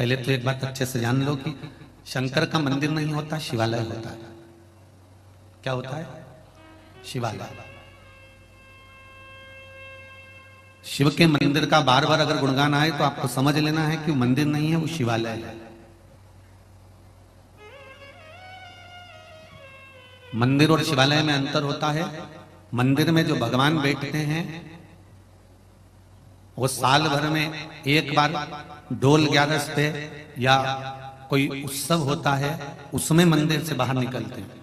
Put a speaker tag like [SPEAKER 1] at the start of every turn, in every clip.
[SPEAKER 1] पहले तो एक बात अच्छे से जान लो कि शंकर का मंदिर नहीं होता, शिवालय होता है। क्या होता है? शिवालय। शिव के मंदिर का बार बार अगर गुणगान आए तो आपको समझ लेना है कि वो मंदिर नहीं है, वो शिवालय है। मंदिर और शिवालय में अंतर होता है। मंदिर में जो भगवान बैठते हैं वो साल भर में एक बार डोल ग्यारस पे या कोई उत्सव होता है, उसमें मंदिर से बाहर निकलते हैं।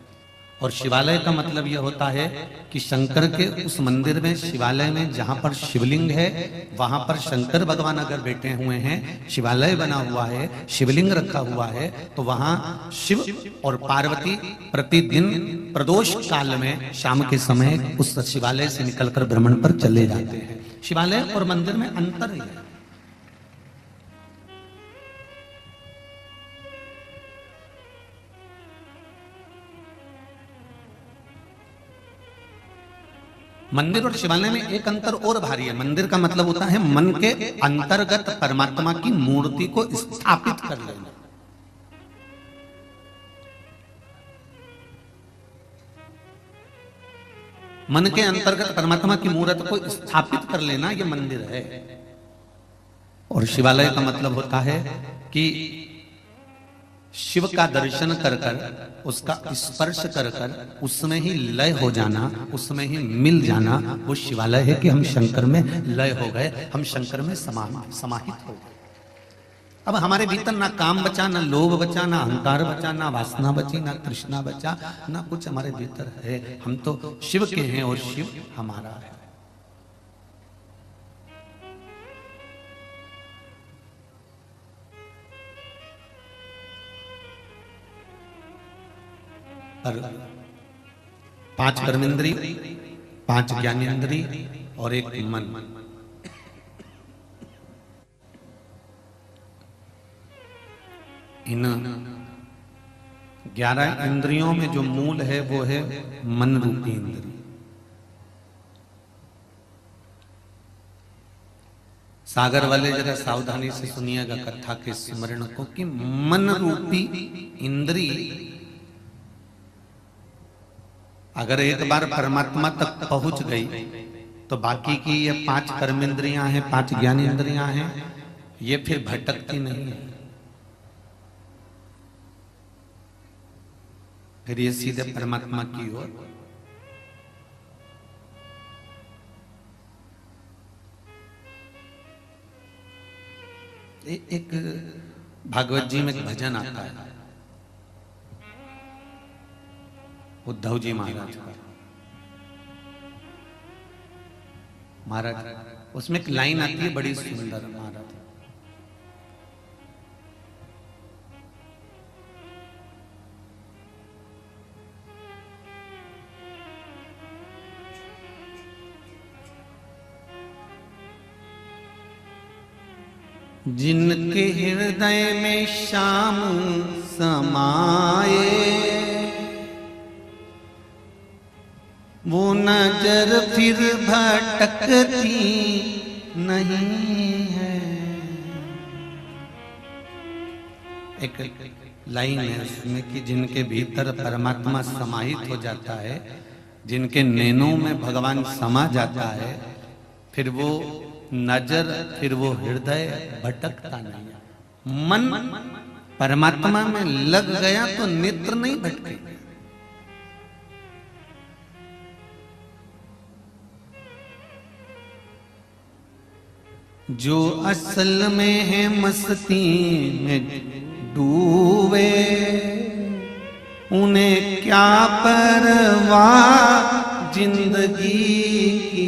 [SPEAKER 1] और शिवालय का मतलब यह होता है कि शंकर के उस मंदिर में, शिवालय में जहां पर शिवलिंग है वहां पर शंकर भगवान अगर बैठे हुए हैं, शिवालय बना हुआ है, शिवलिंग रखा हुआ है, तो वहां शिव और पार्वती प्रतिदिन प्रदोष काल में शाम के समय उस शिवालय से निकलकर भ्रमण पर चले जाते हैं। शिवालय और मंदिर में अंतर है। मंदिर और शिवालय में एक अंतर और भारी है। मंदिर का मतलब होता है मन के अंतर्गत परमात्मा की मूर्ति को स्थापित कर लेना। मन के अंतर्गत परमात्मा की मूर्ति को स्थापित कर लेना, यह मंदिर है। और शिवालय का मतलब होता है कि शिव का दर्शन कर कर, उसका स्पर्श कर कर उसमें ही लय हो जाना, उसमें ही मिल जाना, वो शिवालय है कि हम शंकर में लय हो गए, हम शंकर में समाहित हो गए। अब हमारे भीतर ना काम बचा, ना लोभ बचा, ना अहंकार बचा, ना वासना बची, ना तृष्णा बचा, ना कुछ हमारे भीतर है। हम तो शिव के हैं और शिव हमारा है। पर 5 कर्मेंद्री, 5 ज्ञानेंद्री और एक मन, इन 11 इंद्रियों में जो मूल है वो है मन रूपी इंद्रिय। सागर वाले जरा सावधानी से सुनिएगा कथा के स्मरण को कि मन रूपी इंद्रिय अगर एक बार परमात्मा तक पहुंच गई तो बाकी की ये 5 कर्मेंद्रियां हैं, 5 ज्ञानेंद्रियां हैं, ये फिर भटकती नहीं है, फिर ये सीधे परमात्मा की ओर। एक भागवत जी में एक भजन आता है उद्धव जी महाराज का। महाराज उसमें एक लाइन आती है बड़ी सुंदर। महाराज जिनके हृदय में श्याम समाए वो नजर फिर भटकती नहीं है। एक लाइन है उसमें कि जिनके भीतर परमात्मा समाहित हो जाता है, जिनके नैनों में भगवान समा जाता है, फिर वो नजर, फिर वो हृदय भटकता नहीं। मन परमात्मा में लग गया तो नेत्र नहीं भटके। जो असल में है मस्ती में डूबे, उन्हें क्या परवाह जिंदगी की।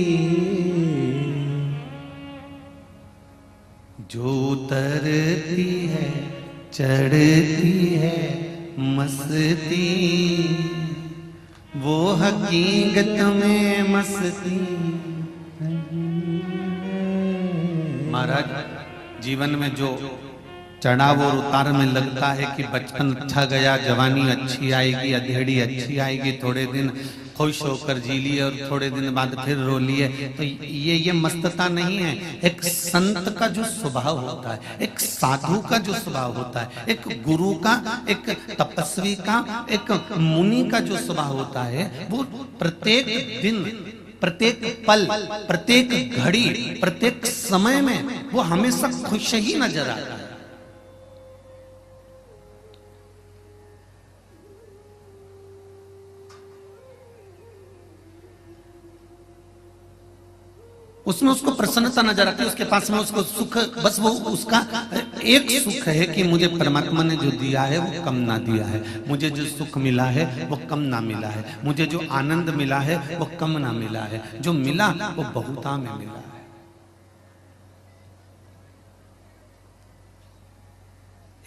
[SPEAKER 1] जो उतरती है चढ़ती है मस्ती, वो हकीकत में मस्ती। महाराज जीवन में जो चढ़ाव और उतार में लगता है कि बचपन अच्छा गया, जवानी अच्छी आएगी, अधेड़ी अच्छी आएगी, थोड़े दिन खुश होकर जी लिए और थोड़े दिन बाद फिर रो लिए। तो ये मस्तता नहीं है। एक संत का जो स्वभाव होता है, एक साधु का जो स्वभाव होता है, एक गुरु का, एक तपस्वी का, एक मुनि का जो स्वभाव होता है, वो प्रत्येक दिन, प्रत्येक पल, प्रत्येक घड़ी, प्रत्येक समय में वो हमेशा खुश ही नजर आता है। उसमें उसको प्रसन्नता नजर आती है, उसके पास में उसको सुख, बस वो उसका एक सुख है कि मुझे परमात्मा ने जो दिया है वो कम ना दिया है, मुझे जो सुख मिला है वो कम ना मिला है, मुझे जो आनंद मिला है वो कम ना मिला है, जो मिला वो बहुता में मिला है।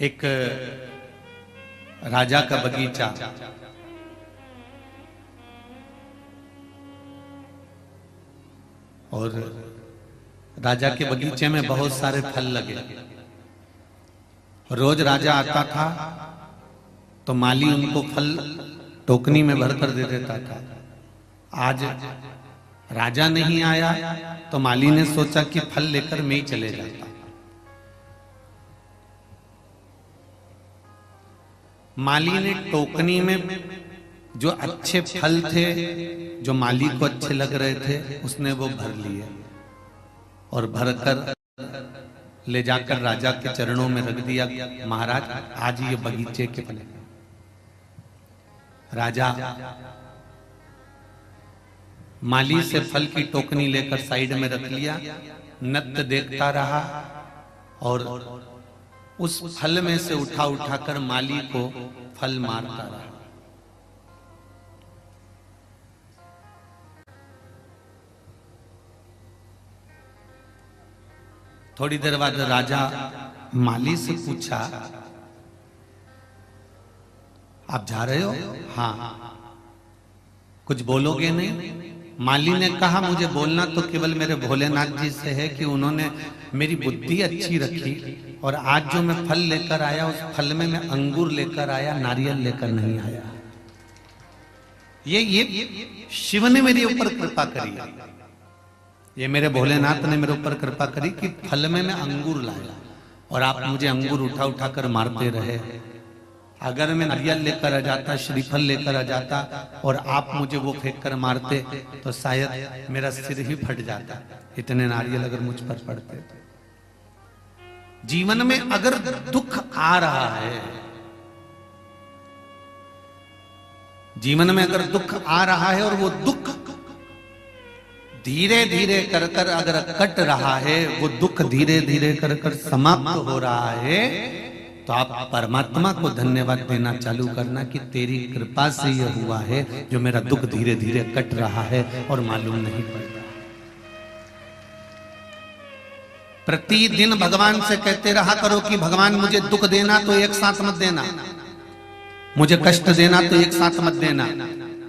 [SPEAKER 1] एक राजा का बगीचा, और राजा के बगीचे में बहुत सारे फल लगे। रोज राजा आता था तो माली उनको फल टोकनी में भरकर दे देता था। आज राजा नहीं आया तो माली ने सोचा कि फल लेकर मैं ही चले जाता। माली ने टोकनी में जो अच्छे फल थे, जो माली को अच्छे लग रहे थे, उसने वो भर लिए और भरकर ले जाकर राजा के चरणों में रख दिया। महाराज, आज ये बगीचे के फल। राजा माली से फल की टोकनी लेकर साइड में रख लिया, नृत्य देखता रहा और उस फल में से उठा उठाकर माली को फल मारता रहा। थोड़ी देर बाद राजा माली से पूछा, आप जा रहे हो? हाँ। कुछ बोलोगे नहीं? माली ने कहा, मुझे बोलना तो केवल मेरे भोलेनाथ जी से है कि उन्होंने मेरी बुद्धि अच्छी रखी और आज जो मैं फल लेकर आया उस फल में मैं अंगूर लेकर आया, नारियल लेकर नहीं आया। ये शिव ने मेरे ऊपर कृपा करी, ये मेरे भोलेनाथ ने मेरे ऊपर कृपा करी कि फल में मैं अंगूर लाया और आप मुझे अंगूर उठा उठा कर मारते रहे। अगर मैं नारियल लेकर आ जाता, श्रीफल लेकर आ जाता और आप मुझे वो फेंक कर मारते तो शायद मेरा सिर ही फट जाता, इतने नारियल अगर मुझ पर पड़ते। जीवन में अगर दुख आ रहा है, जीवन में अगर दुख आ रहा है और वो दुख धीरे धीरे कर कर अगर कट रहा है, वो दुख धीरे धीरे कर कर समाप्त हो रहा है, तो आप परमात्मा को धन्यवाद देना चालू करना कि तेरी कृपा से यह हुआ है जो मेरा दुख धीरे धीरे कट रहा है और मालूम नहीं पड़ रहा। प्रतिदिन भगवान से कहते रहा करो कि भगवान मुझे दुख देना तो एक साथ मत देना, मुझे कष्ट देना तो एक साथ मत देना।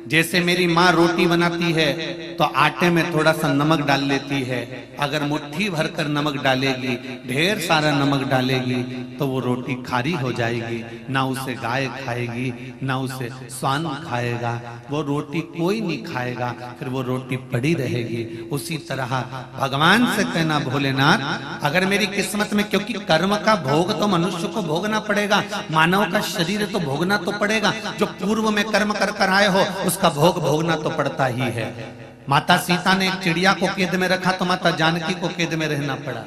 [SPEAKER 1] जैसे मेरी माँ रोटी बनाती है तो आटे में थोड़ा सा नमक डाल लेती है, अगर मुट्ठी भरकर नमक डालेगी, ढेर सारा नमक डालेगी तो वो रोटी खारी हो जाएगी, ना उसे गाय खाएगी ना उसे स्वान खाएगा, वो रोटी कोई नहीं खाएगा, फिर वो रोटी पड़ी रहेगी। उसी तरह भगवान से कहना, भोलेनाथ अगर मेरी किस्मत में, क्योंकि कर्म का भोग तो मनुष्य को भोगना पड़ेगा, मानव का शरीर तो भोगना तो पड़ेगा, जो पूर्व में कर्म कर कर आए हो उसका भोग भोगना तो पड़ता ही है। माता सीता ने एक चिड़िया को कैद में रखा तो माता जानकी को कैद में रहना पड़ा।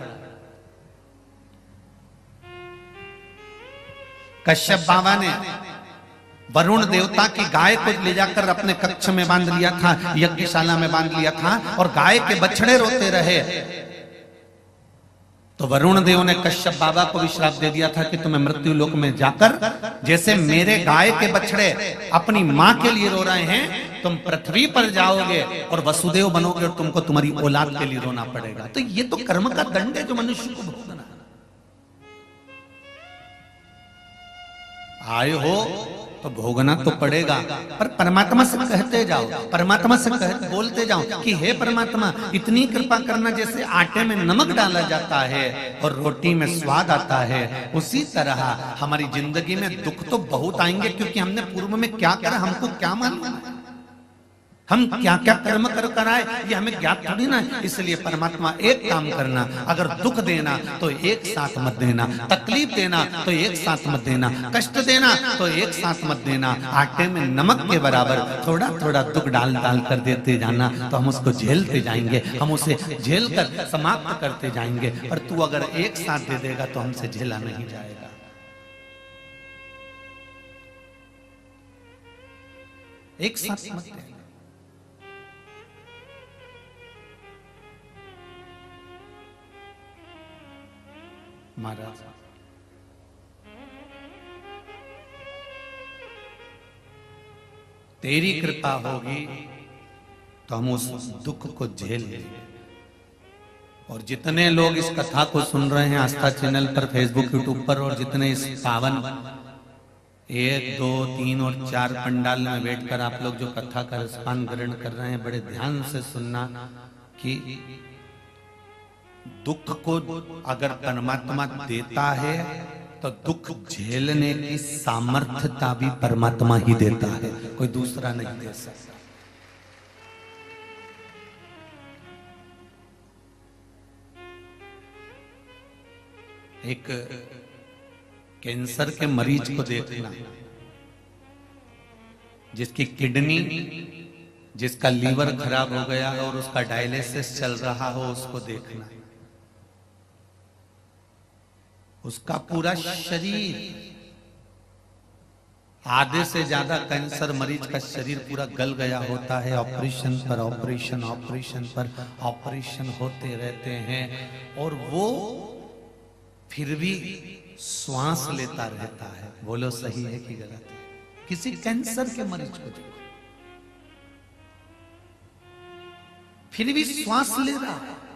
[SPEAKER 1] कश्यप बाबा ने वरुण देवता की गाय को ले जाकर अपने कक्ष में बांध लिया था, यज्ञशाला में बांध लिया था और गाय के बछड़े रोते रहे तो वरुण देव ने कश्यप बाबा को भी श्राप दे दिया था कि तुम्हें मृत्यु लोक में जाकर, जैसे मेरे गाय के बछड़े अपनी मां के लिए रो रहे हैं, तुम पृथ्वी पर जाओगे और वसुदेव बनोगे और तुमको तुम्हारी औलाद के लिए रोना पड़ेगा। तो ये तो कर्म का दंड है जो मनुष्य को भोगना। आए हो तो भोगना तो पड़ेगा, पर परमात्मा से कहते जाओ, परमात्मा से बोलते जाओ कि हे परमात्मा इतनी कृपा करना, जैसे आटे में नमक डाला जाता है और रोटी में स्वाद आता है, उसी तरह हमारी जिंदगी में दुख तो बहुत आएंगे, क्योंकि हमने पूर्व में क्या करा हमको क्या मालूम है, हम क्या क्या कर्म कर आए ये हमें ज्ञात थोड़ी ना। इसलिए परमात्मा एक काम करना, अगर दुख देना तो एक साथ मत देना, तकलीफ देना तो एक साथ मत देना, कष्ट देना तो एक साथ मत देना, आटे में नमक के बराबर थोड़ा थोड़ा दुख डाल डाल कर देते जाना, तो हम उसको झेलते जाएंगे, हम उसे झेल कर समाप्त करते जाएंगे। पर तू अगर एक साथ दे देगा तो हमसे झेला नहीं जाएगा। एक साथ मत देना। महाराज तेरी कृपा होगी तो हम उस दुख को झेल लेंगे। और जितने लोग इस कथा को सुन रहे हैं आस्था चैनल पर, फेसबुक, यूट्यूब पर, और जितने इस पावन 1, 2, 3 और 4 पंडाल में बैठकर आप लोग जो कथा का रसपान ग्रहण कर रहे हैं, बड़े ध्यान से सुनना कि दुख को अगर परमात्मा देता है तो दुख झेलने की सामर्थ्यता भी परमात्मा ही देता है, कोई दूसरा नहीं दे सकता। एक कैंसर के मरीज को देखना, जिसकी किडनी, जिसका लीवर खराब हो गया और उसका डायलिसिस चल रहा हो, उसको देखना। उसका पूरा शरीर, आधे से ज्यादा कैंसर मरीज का शरीर पूरा गल गया होता है, ऑपरेशन पर ऑपरेशन, ऑपरेशन पर ऑपरेशन होते रहते हैं, और वो फिर भी श्वास लेता रहता है। बोलो सही है कि गलत है? किसी कैंसर के मरीज को देखो, फिर भी श्वास ले रहा है।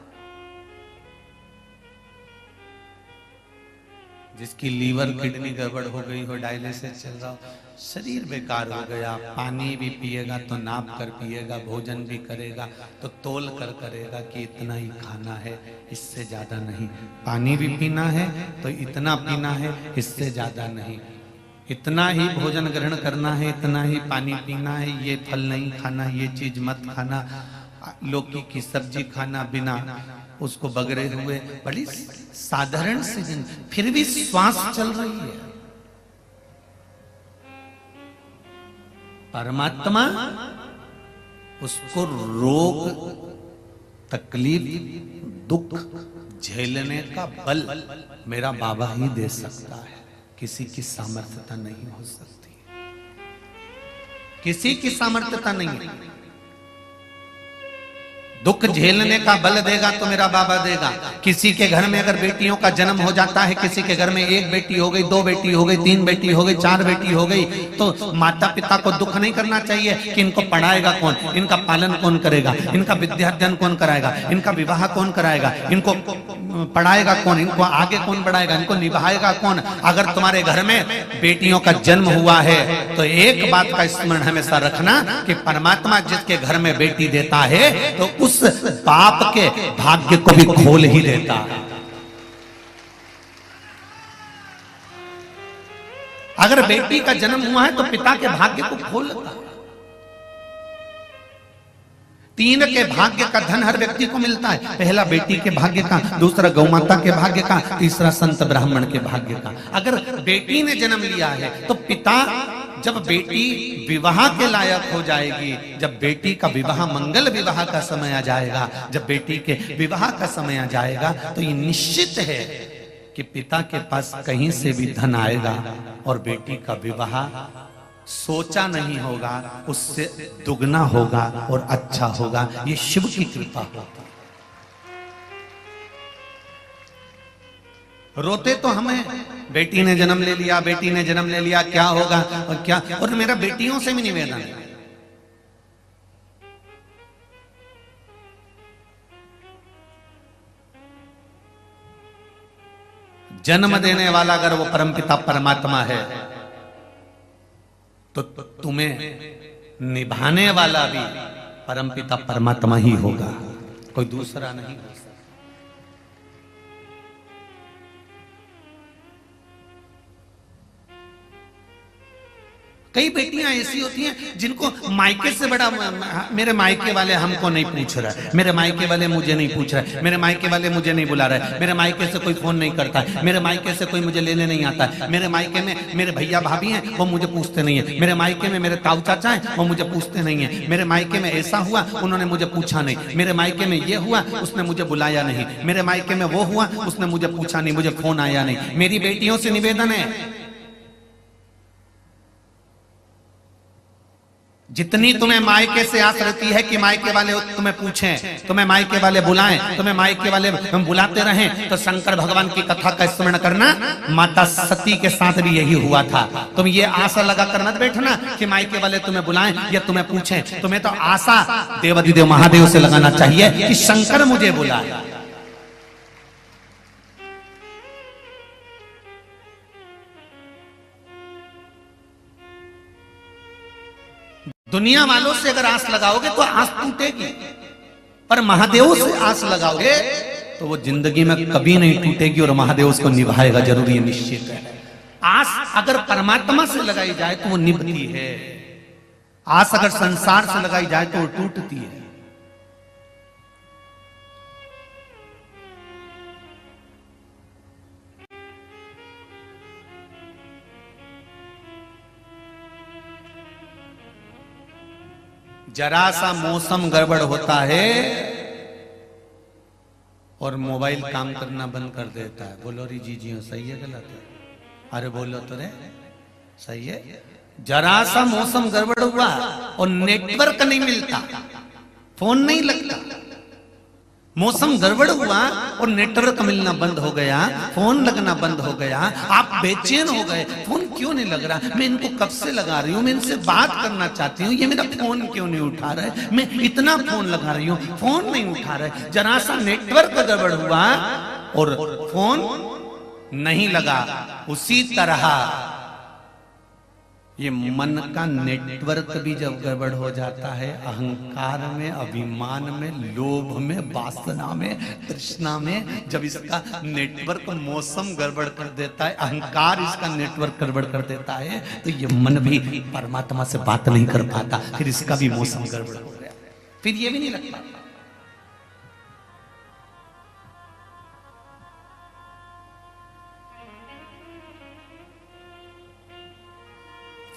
[SPEAKER 1] जिसकी लीवर किडनी गड़बड़ हो गई हो, डायलिसिस चल रहा हो, शरीर बेकार हो गया, पानी भी पिएगा तो नाप कर पिएगा, भोजन भी करेगा तो तोल कर करेगा कि इतना ही खाना है, इससे ज्यादा नहीं, पानी भी पीना है तो इतना पीना है, इससे ज्यादा नहीं, इतना ही भोजन ग्रहण करना है, इतना ही पानी पीना है, ये फल नहीं खाना, ये चीज मत खाना, लौकी की सब्जी खाना बिना उसको बगरे हुए, बड़ी साधारण सी दिन, फिर भी श्वास चल रही है। परमात्मा उसको रोग, तकलीफ, दुख झेलने का बल मेरा बाबा ही दे सकता है, किसी की सामर्थ्यता नहीं हो सकती, किसी की सामर्थ्यता नहीं है। दुख झेलने का बल देगा तो मेरा बाबा देगा। किसी के घर में अगर बेटियों का जन्म हो जाता है, किसी के घर में 1 बेटी हो गई, 2 बेटी हो गई, 3 बेटी हो गई, 4 बेटी हो गई, तो माता पिता को दुख नहीं करना चाहिए कि इनको पढ़ाएगा कौन, इनका पालन कौन करेगा, इनका विद्याध्ययन कौन कराएगा, इनका विवाह कौन कराएगा, इनको पढ़ाएगा कौन, इनको आगे कौन बढ़ाएगा, इनको निभाएगा कौन। अगर तुम्हारे घर में बेटियों का जन्म हुआ है तो एक बात का स्मरण हमेशा रखना कि परमात्मा जिसके घर में बेटी देता है तो उस बाप के भाग्य को भी खोल ही देता है। अगर बेटी का जन्म हुआ है तो पिता के भाग्य को खोल देता है। 3 के भाग्य का धन हर व्यक्ति को मिलता है, पहला बेटी के भाग्य का, दूसरा गौमाता के भाग्य का, तीसरा संत ब्राह्मण के भाग्य का। अगर बेटी ने जन्म लिया है तो पिता, जब बेटी विवाह के लायक हो जाएगी, जब बेटी का विवाह, मंगल विवाह का समय आ जाएगा, जब बेटी के विवाह का समय आ जाएगा, तो ये निश्चित है कि पिता के पास कहीं से भी धन आएगा और बेटी का विवाह सोचा नहीं होगा, उससे दुगना होगा और अच्छा होगा। ये शिव की कृपा होती है। रोते तो हमें, बेटी ने जन्म ले लिया, बेटी ने जन्म ले लिया, क्या होगा और क्या। और मेरा बेटियों से भी निवेदन है, जन्म देने वाला अगर वो परमपिता परमात्मा है तो तुम्हें निभाने वाला भी परमपिता परमात्मा ही होगा, कोई दूसरा नहीं हो सकता। कई बेटियां ऐसी होती हैं जिनको मायके से बड़ा, मेरे मायके वाले हमको नहीं पूछ रहा है, मेरे मायके वाले मुझे नहीं पूछ रहा है, मेरे मायके वाले मुझे नहीं बुला रहा है, मेरे मायके से कोई फोन नहीं करता है, मेरे मायके से कोई मुझे लेने नहीं आता है, मेरे मायके में मेरे भैया भाभी हैं वो मुझे पूछते नहीं है, मेरे मायके में मेरे ताऊ चाचा हैं वो मुझे पूछते नहीं है, मेरे मायके में ऐसा हुआ उन्होंने मुझे पूछा नहीं, मेरे मायके में ये हुआ उसने मुझे बुलाया नहीं, मेरे मायके में वो हुआ उसने मुझे पूछा नहीं, मुझे फोन आया नहीं। मेरी बेटियों से निवेदन है, जितनी तुम्हें मायके से आस रहती है कि मायके वाले तुम्हें पूछें, तुम्हें मायके वाले बुलाएं, तुम्हें मायके वाले बुलाते रहें, तो शंकर भगवान की कथा का स्मरण करना। माता सती के साथ भी यही हुआ था। तुम ये आशा लगा कर मत बैठना कि मायके वाले तुम्हें बुलाएं या तुम्हें पूछें, तुम्हें तो आशा देवाधिदेव महादेव से लगाना चाहिए कि शंकर मुझे बुलाए। दुनिया वालों से अगर आस लगाओगे तो आस टूटेगी, पर महादेव से आस लगाओगे तो वो जिंदगी में कभी नहीं टूटेगी और महादेव उसको निभाएगा, जरूरी है, निश्चित है। आस अगर परमात्मा से लगाई जाए तो वो निभती है, आस अगर संसार से लगाई जाए तो वो टूटती है। जरा सा मौसम गड़बड़ होता है और मोबाइल काम करना बंद कर देता है। बोलो री जी जी सही है गलत है? अरे बोलो तो रे सही है। जरा सा मौसम गड़बड़ हुआ और नेटवर्क नहीं मिलता, फोन नहीं लगता, मौसम गड़बड़ हुआ और नेटवर्क मिलना बंद हो गया, फोन लगना बंद हो गया, आप बेचैन हो गए, फोन क्यों नहीं लग रहा, मैं इनको कब से लगा रही हूं, मैं इनसे बात करना चाहती हूँ, ये मेरा फोन क्यों नहीं उठा रहे, मैं इतना फोन लगा रही हूँ फोन नहीं उठा रहे। जरा सा नेटवर्क गड़बड़ हुआ और फोन नहीं लगा। उसी तरह ये मन का नेटवर्क भी जब गड़बड़ हो जाता है, अहंकार में, अभिमान में, लोभ में, वासना में, तृष्णा में, जब इसका नेटवर्क मौसम गड़बड़ कर देता है, अहंकार इसका नेटवर्क गड़बड़ कर देता है, तो ये मन भी परमात्मा से बात नहीं कर पाता, फिर इसका भी मौसम गड़बड़ हो गया, फिर ये भी नहीं लगता।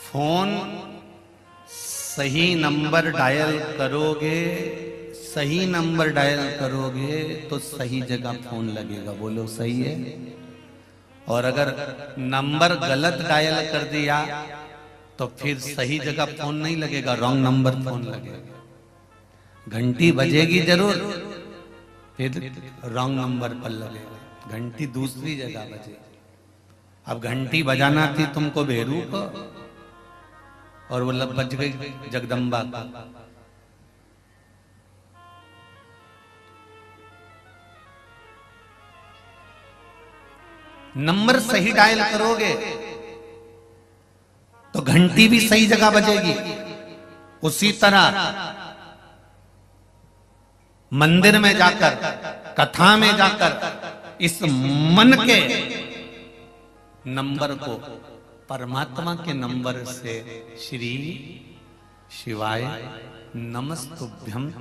[SPEAKER 1] फोन सही नंबर डायल करोगे, सही नंबर डायल करोगे तो सही जगह फोन लगेगा। बोलो सही है? और अगर नंबर गलत डायल कर दिया तो फिर सही जगह फोन नहीं लगेगा, रॉन्ग नंबर फोन लगेगा। घंटी बजेगी जरूर, फिर रॉन्ग नंबर पर लगेगा, घंटी दूसरी जगह बजेगी। अब घंटी बजाना थी तुमको भेरू को और वो लब बज गई जगदम्बा का। नंबर सही डायल करोगे तो घंटी भी सही जगह बजेगी। उसी तरह मंदिर में जाकर, कथा में जाकर इस मन के नंबर को परमात्मा के नंबर से श्री शिवाय नमस्तुभ्यम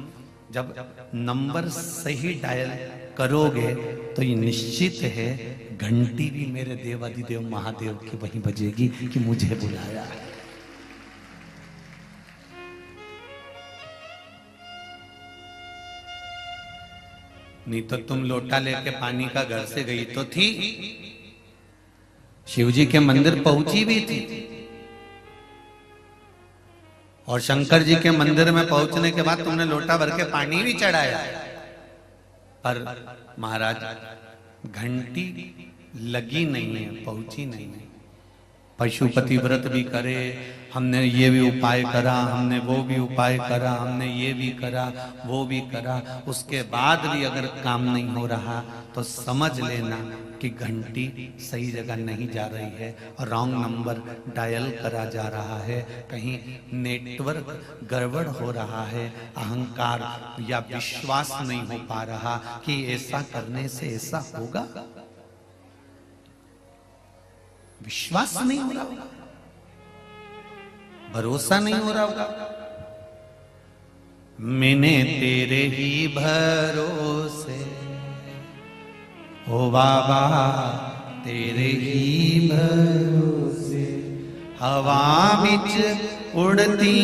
[SPEAKER 1] जब नंबर सही डायल करोगे तो ये निश्चित है घंटी भी मेरे देवाधिदेव महादेव की वहीं बजेगी कि मुझे बुलाया। नहीं तो तुम लोटा लेके पानी का घर से गई तो थी, शिव जी के मंदिर पहुंची भी थी, और शंकर जी के मंदिर में पहुंचने के बाद तुमने लोटा भर के पानी भी चढ़ाया, पर महाराज घंटी लगी नहीं है, पहुंची नहीं है। पशुपति व्रत भी करे, हमने ये भी उपाय करा, हमने वो भी उपाय करा, हमने ये भी करा, वो भी करा, उसके बाद भी अगर काम नहीं हो रहा तो समझ लेना कि घंटी सही जगह नहीं जा रही है और रॉन्ग नंबर डायल करा जा रहा है, कहीं नेटवर्क गड़बड़ हो रहा है, अहंकार या विश्वास नहीं हो पा रहा कि ऐसा करने से ऐसा होगा, विश्वास नहीं हो रहा होगा, भरोसा नहीं हो रहा होगा। मैंने तेरे ही भरोसे ओ बाबा, तेरे ही भरोसे हवा बिच उड़ती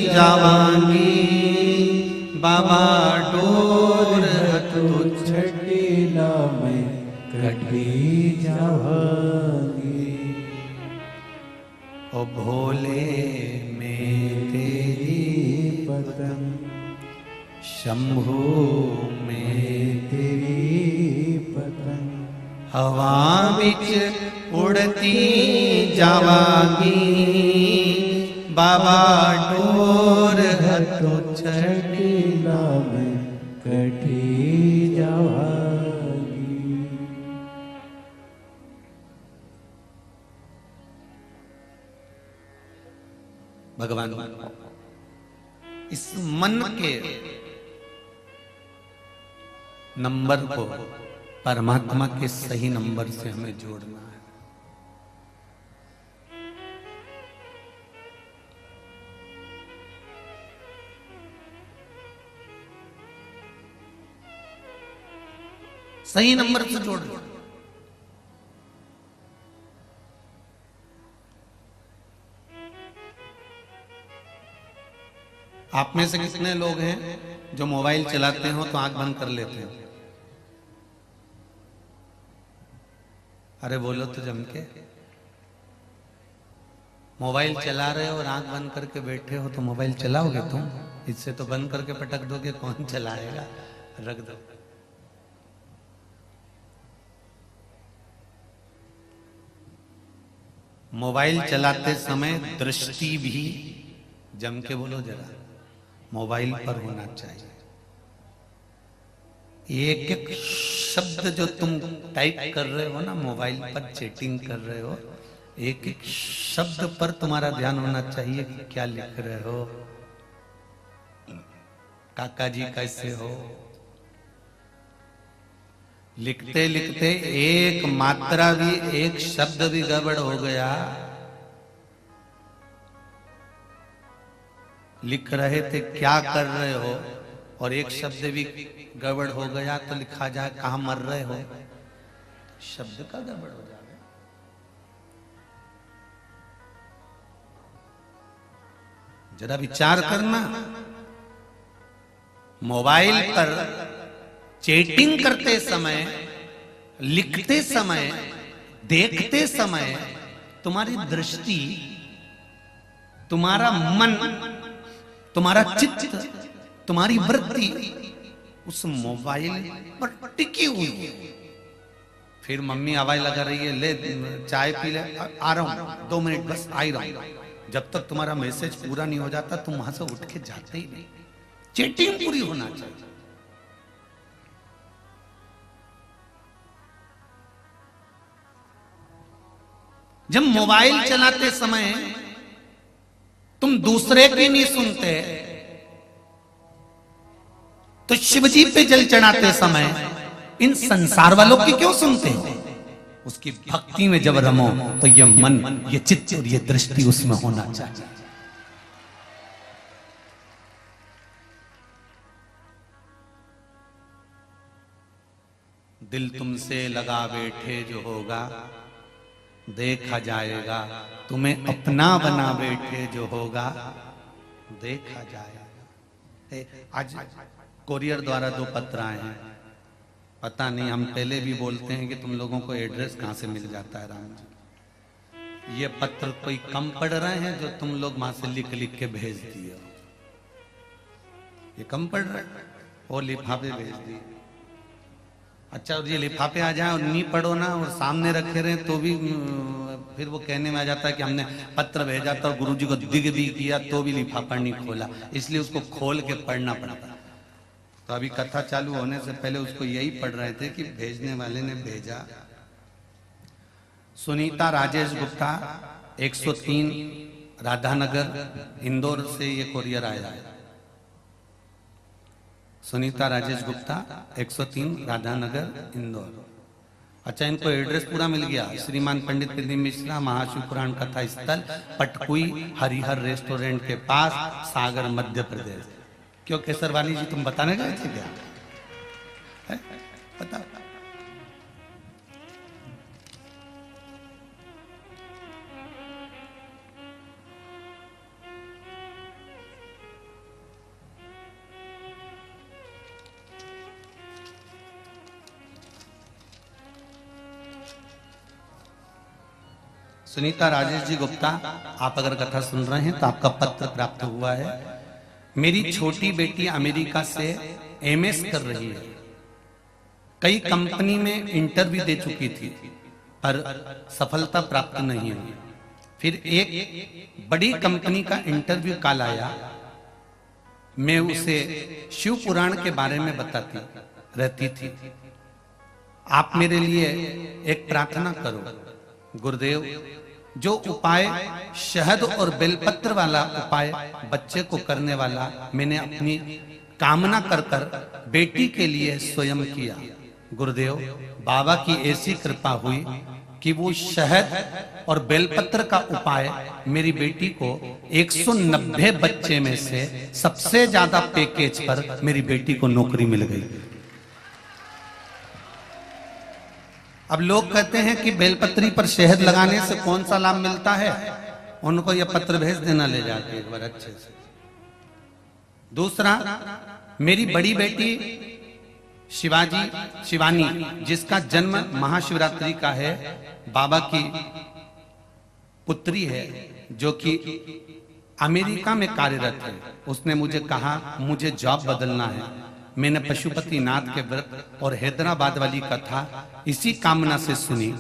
[SPEAKER 1] जावांगी, बाबा डोर तो
[SPEAKER 2] छठी ना मैं कटी जावांगी।
[SPEAKER 1] ओ भोले में तेरी
[SPEAKER 2] पतंग,
[SPEAKER 1] शंभू में
[SPEAKER 2] तेरी पतंग,
[SPEAKER 1] हवा बिच उड़ती जावांगी, बाबा डोर हथो
[SPEAKER 2] छठी ना मैं कटी जावांगी।
[SPEAKER 1] भगवान इस मन के नंबर को परमात्मा के सही नंबर से हमें जोड़ना है। सही नंबर से जोड़ना। आप में से कितने लोग हैं जो मोबाइल चलाते हो तो आंख बंद कर लेते हो? अरे बोलो तो जम के। मोबाइल चला रहे हो और आंख बंद करके बैठे हो तो मोबाइल चलाओगे तुम? इससे तो बंद करके पटक दोगे, कौन चलाएगा? रख दो। मोबाइल चलाते समय दृष्टि भी, जम के बोलो जरा, मोबाइल पर होना चाहिए। एक एक शब्द जो तुम टाइप कर रहे हो ना, मोबाइल पर चैटिंग कर रहे हो, एक एक शब्द पर तुम्हारा ध्यान होना चाहिए कि क्या लिख रहे हो। काका जी कैसे हो? लिखते लिखते एक मात्रा भी, एक शब्द भी गड़बड़ हो गया, लिख रहे थे क्या कर रहे हो और एक शब्द भी गड़बड़ हो गया तो लिखा जाए कहां मर रहे हो, शब्द का गड़बड़ हो जाए। जरा विचार करना, मोबाइल पर चैटिंग करते समय, लिखते समय, देखते समय तुम्हारी दृष्टि, तुम्हारा मन, तुम्हारा चित्त, तुम्हारी वृत्ति उस मोबाइल पर टिकी हुई है। फिर मम्मी आवाज लगा रही है, ले चाय पी ले, आ रहा हूं 2 मिनट बस, आ ही रहा हूं। जब तक तुम्हारा मैसेज पूरा नहीं हो जाता तुम वहां से उठ के जाते ही नहीं। चैटिंग पूरी होना चाहिए। जब मोबाइल चलाते समय तुम दूसरे की नहीं सुनते तो शिवजी पे जल चढ़ाते समय इन संसार वालों की क्यों सुनते हो? उसकी भक्ति में जब रमो तो ये मन, ये चित्त और ये दृष्टि उसमें होना चाहिए। दिल तुमसे लगा बैठे जो होगा देखा जाएगा, तुम्हें अपना बना बैठे जो होगा देखा जाएगा। आज कोरियर द्वारा 2 पत्र आए हैं। पता नहीं, हम पहले भी बोलते हैं कि तुम लोगों को एड्रेस कहां से मिल जाता है राम जी। ये पत्र कोई कम पढ़ रहे हैं जो तुम लोग वहां से लिख लिख के भेज दिए हो? ये कम पढ़ रहे हैं? वो लिफाफे भेज दिए। अच्छा, और ये लिफाफे आ जाए और नहीं पढ़ो ना और सामने रखे रहे तो भी फिर वो कहने में आ जाता है कि हमने पत्र भेजा था और गुरुजी को दिग भी किया तो भी लिफाफा नहीं खोला, इसलिए उसको खोल के पढ़ना पड़ता। तो अभी कथा चालू होने से पहले उसको यही पढ़ रहे थे कि भेजने वाले ने भेजा। सुनीता राजेश गुप्ता 103 राधानगर इंदौर से ये कोरियर आया है। सुनीता राजेश गुप्ता 103 राधानगर इंदौर। अच्छा, इनको एड्रेस पूरा मिल गया। श्रीमान पंडित प्रदीप मिश्रा महाशिव पुराण कथा स्थल पटकुई हरिहर रेस्टोरेंट के पास सागर मध्य प्रदेश। क्यों केसरवाली जी तुम बताने गए थे क्या? है? बताओ। सुनीता राजेश जी गुप्ता, आप अगर कथा सुन रहे हैं तो आपका पत्र प्राप्त हुआ है। मेरी छोटी बेटी अमेरिका से एमएस कर रही है। कई कंपनी में इंटरव्यू दे चुकी थी पर सफलता प्राप्त नहीं हुई। फिर एक बड़ी कंपनी का इंटरव्यू कॉल आया। मैं उसे शिव पुराण के बारे में बताती रहती थी। आप मेरे लिए एक प्रार्थना करो। गुरुदेव, जो उपाय शहद और बेलपत्र वाला उपाय बच्चे को करने वाला मैंने अपनी कामना कर कर बेटी के लिए स्वयं किया। गुरुदेव, बाबा की ऐसी कृपा हुई कि वो शहद और बेलपत्र का उपाय मेरी बेटी को 190 बच्चे में से सबसे ज्यादा पैकेज पर मेरी बेटी को नौकरी मिल गई। अब लोग कहते हैं कि बेलपत्री पर शहद लगाने से कौन सा लाभ मिलता है, उनको यह पत्र भेज देना ले जाके एक बार अच्छे से। दूसरा, मेरी बड़ी बेटी शिवानी जिसका जन्म महाशिवरात्रि का है, बाबा की पुत्री है जो कि अमेरिका में कार्यरत है। उसने मुझे कहा मुझे जॉब बदलना है। मैंने पशुपतिनाथ के व्रत और हैदराबाद वाली कथा इसी कामना से सुनी।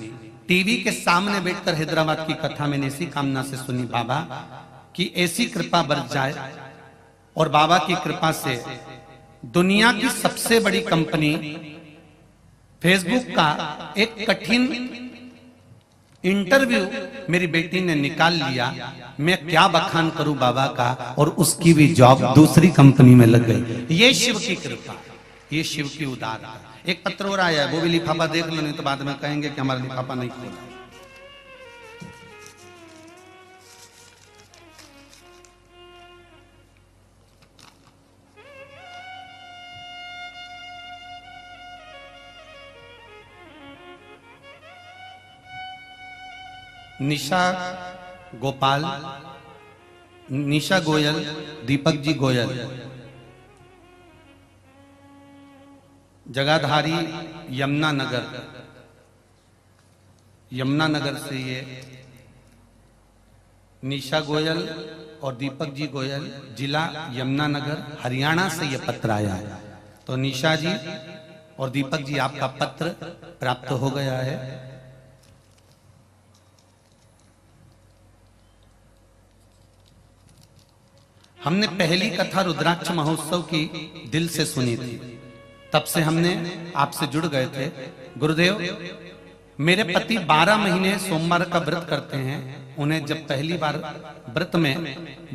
[SPEAKER 1] टीवी के सामने बैठकर हैदराबाद की कथा मैंने इसी कामना से सुनी बाबा कि ऐसी कृपा बरस जाए। और बाबा की कृपा से दुनिया की सबसे बड़ी कंपनी फेसबुक का एक कठिन इंटरव्यू मेरी बेटी ने निकाल लिया। मैं क्या बखान करूं बाबा का, और उसकी भी जॉब दूसरी कंपनी में लग गई। ये शिव की कृपा, ये शिव की उदारता। एक पत्र और आया है, वो भी लिफाफा देख लो, नहीं तो बाद में कहेंगे कि हमारा लिफाफा नहीं खोला। निशा गोयल, दीपक जी गोयल, जगाधारी यमुनानगर से ये निशा गोयल और दीपक जी गोयल, जिला यमुनानगर, हरियाणा से ये पत्र आया है। तो निशा जी और दीपक जी, आपका पत्र प्राप्त हो गया है। हमने पहली कथा रुद्राक्ष महोत्सव की दिल से सुनी थी, तब से हमने आपसे जुड़ गए थे। गुरुदेव, मेरे पति 12 महीने सोमवार का व्रत करते हैं। उन्हें जब पहली बार व्रत में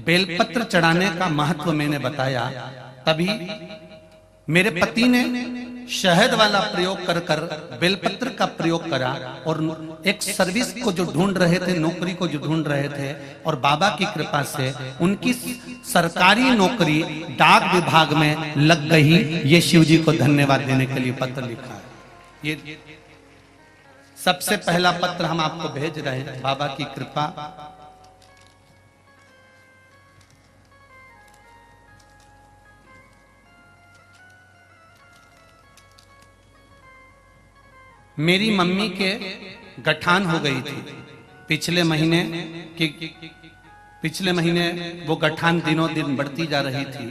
[SPEAKER 1] बेलपत्र चढ़ाने का महत्व मैंने बताया, तभी मेरे पति ने शहद वाला प्रयोग कर कर बेलपत्र का प्रयोग करा और एक सर्विस को जो ढूंढ रहे थे, नौकरी को जो ढूंढ रहे थे, और बाबा की कृपा से उनकी सरकारी नौकरी डाक विभाग में लग गई। ये शिव जी को धन्यवाद देने के लिए पत्र लिखा है। ये सबसे पहला पत्र हम आपको भेज रहे हैं। बाबा की कृपा, मेरी मम्मी के गठान हो गई थी पिछले महीने वो गठान दिनों दिन बढ़ती जा रही थी।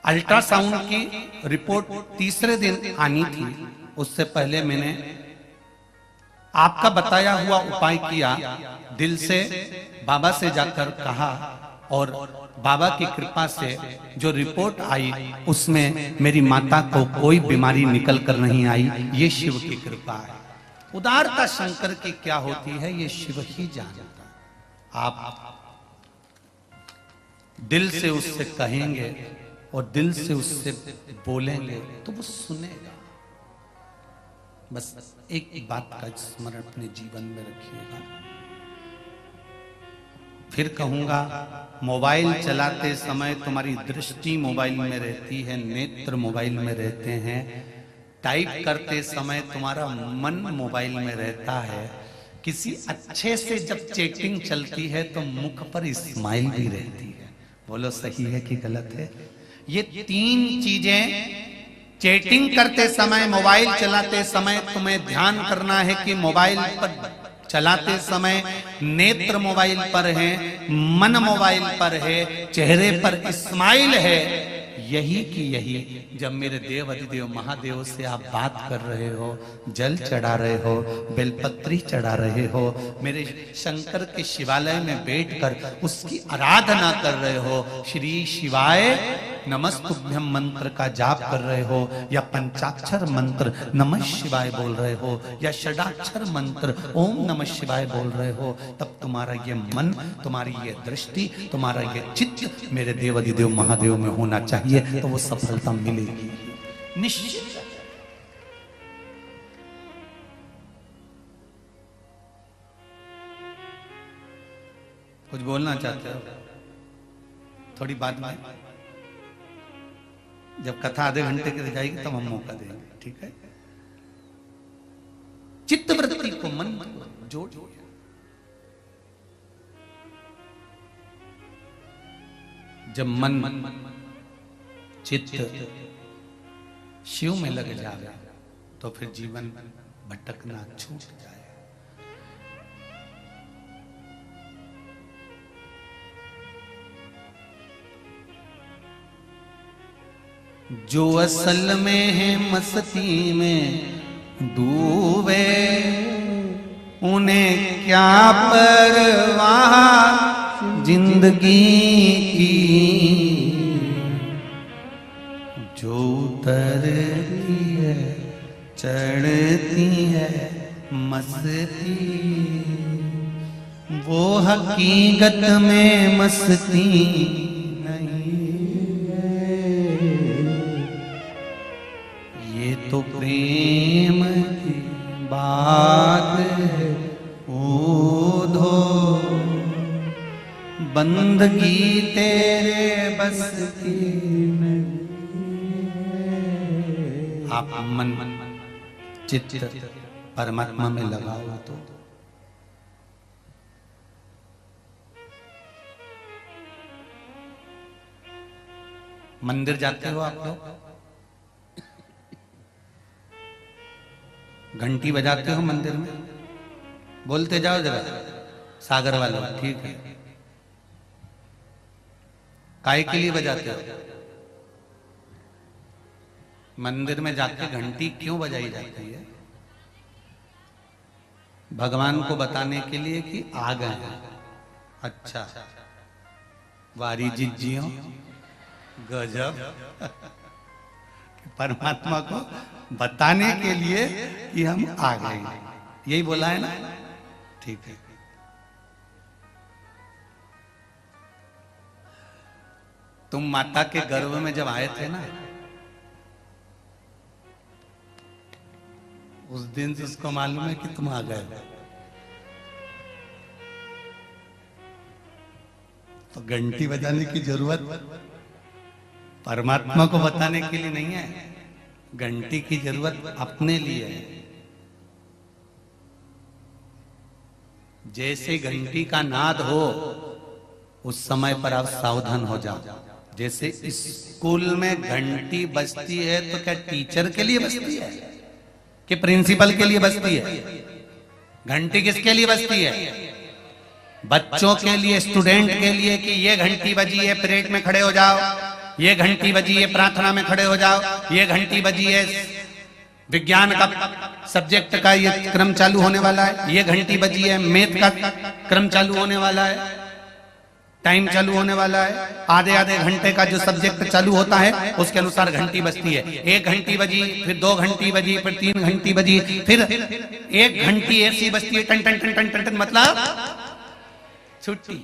[SPEAKER 1] अल्ट्रासाउंड की रिपोर्ट तीसरे दिन आनी थी। उससे पहले मैंने आपका बताया हुआ उपाय किया, दिल से बाबा से जाकर कहा, और बाबा की कृपा से जो रिपोर्ट आई उसमें मेरी माता को कोई बीमारी निकल कर नहीं आई। ये शिव की कृपा है। उदारता शंकर की क्या होती है ये शिव ही जानता है। आप दिल से उससे कहेंगे और दिल से उससे बोलेंगे तो वो सुनेगा। बस एक बात का स्मरण अपने जीवन में रखिएगा। फिर कहूंगा, मोबाइल चलाते समय तुम्हारी दृष्टि मोबाइल में रहती है, नेत्र मोबाइल में रहते हैं। टाइप करते समय तुम्हारा मन मोबाइल में रहता है। किसी अच्छे से जब चैटिंग चलती है तो मुख पर स्माइल भी रहती है। बोलो सही है कि गलत है? ये तीन चीजें चैटिंग करते समय, मोबाइल चलाते समय तुम्हें ध्यान करना है कि मोबाइल पर चलाते समय नेत्र मोबाइल पर है, मन मोबाइल पर है, चेहरे पर स्माइल है। यही की यही जब मेरे देव अधिदेव महादेव से आप बात कर रहे हो, जल चढ़ा रहे हो, बेलपत्री चढ़ा रहे हो, मेरे शंकर के शिवालय में बैठकर उसकी आराधना कर रहे हो, श्री शिवाय नमस्तुभ्यम मंत्र का जाप कर रहे हो, या पंचाक्षर मंत्र नमः शिवाय बोल रहे हो, या षडाक्षर मंत्र ओम नमः शिवाय बोल रहे हो, तब तुम्हारा ये मन, तुम्हारी ये दृष्टि, तुम्हारा ये चित्त मेरे देव अधिदेव महादेव में होना चाहिए, तो वो सफलता मिलेगी निश्चित। कुछ बोलना चाहते हो? थोड़ी बात में, जब कथा आधे घंटे की रह जाएगी तब हम मौका देंगे, ठीक है? चित्त वृत्ति को मन जोड़, जब मन चित्त शिव में लग जाए तो फिर जीवन भटकना छूट जाए। जो असल में है मस्ती में डूबे, उन्हें क्या परवाह जिंदगी की। जो उतरती है चढ़ती है मस्ती, वो हकीकत में मस्ती तो प्रेम की बात है। ऊधो बंदगी तेरे बस की नहीं। आप मन चित्त परमात्मा में लगाओ तो मंदिर जाते हो आप लोग, घंटी बजाते हो मंदिर में, बोलते जाओ जरा सागर वालों, ठीक है? काय के लिए बजाते हो? मंदिर में जाके घंटी क्यों बजाई जाती है? भगवान को बताने के लिए कि आ गए हैं। अच्छा, वारी जिज्जियों गजब। परमात्मा को बताने के लिए कि हम आ गए, यही बोला है ना? ठीक है। तुम माता के गर्भ में जब आए थे ना, उस दिन से उसको मालूम है कि तुम आ गए, तो घंटी बजाने की जरूरत परमात्मा को बताने के लिए नहीं है, घंटी की जरूरत अपने लिए है। जैसे घंटी का नाद हो उस समय पर आप सावधान हो जाओ। जैसे स्कूल में घंटी बजती है तो क्या टीचर के लिए बजती है कि प्रिंसिपल के लिए बजती है? घंटी किसके लिए बजती है? बच्चों के लिए, स्टूडेंट के लिए, कि ये घंटी बजी है परेड में खड़े हो जाओ, ये घंटी बजी है प्रार्थना में खड़े हो जाओ, ये घंटी बजी है विज्ञान का सब्जेक्ट का ये क्रम चालू होने वाला है, ये घंटी बजी है, मैथ का क्रम चालू होने वाला है, टाइम चालू होने वाला है, आधे आधे घंटे का जो सब्जेक्ट चालू होता है उसके अनुसार घंटी बजती है। 1 घंटी बजी, फिर 2 घंटी बजी, फिर 3 घंटी बजी, फिर 1 घंटी ऐसी बजती है टन टन टन टन टन टन, मतलब छुट्टी।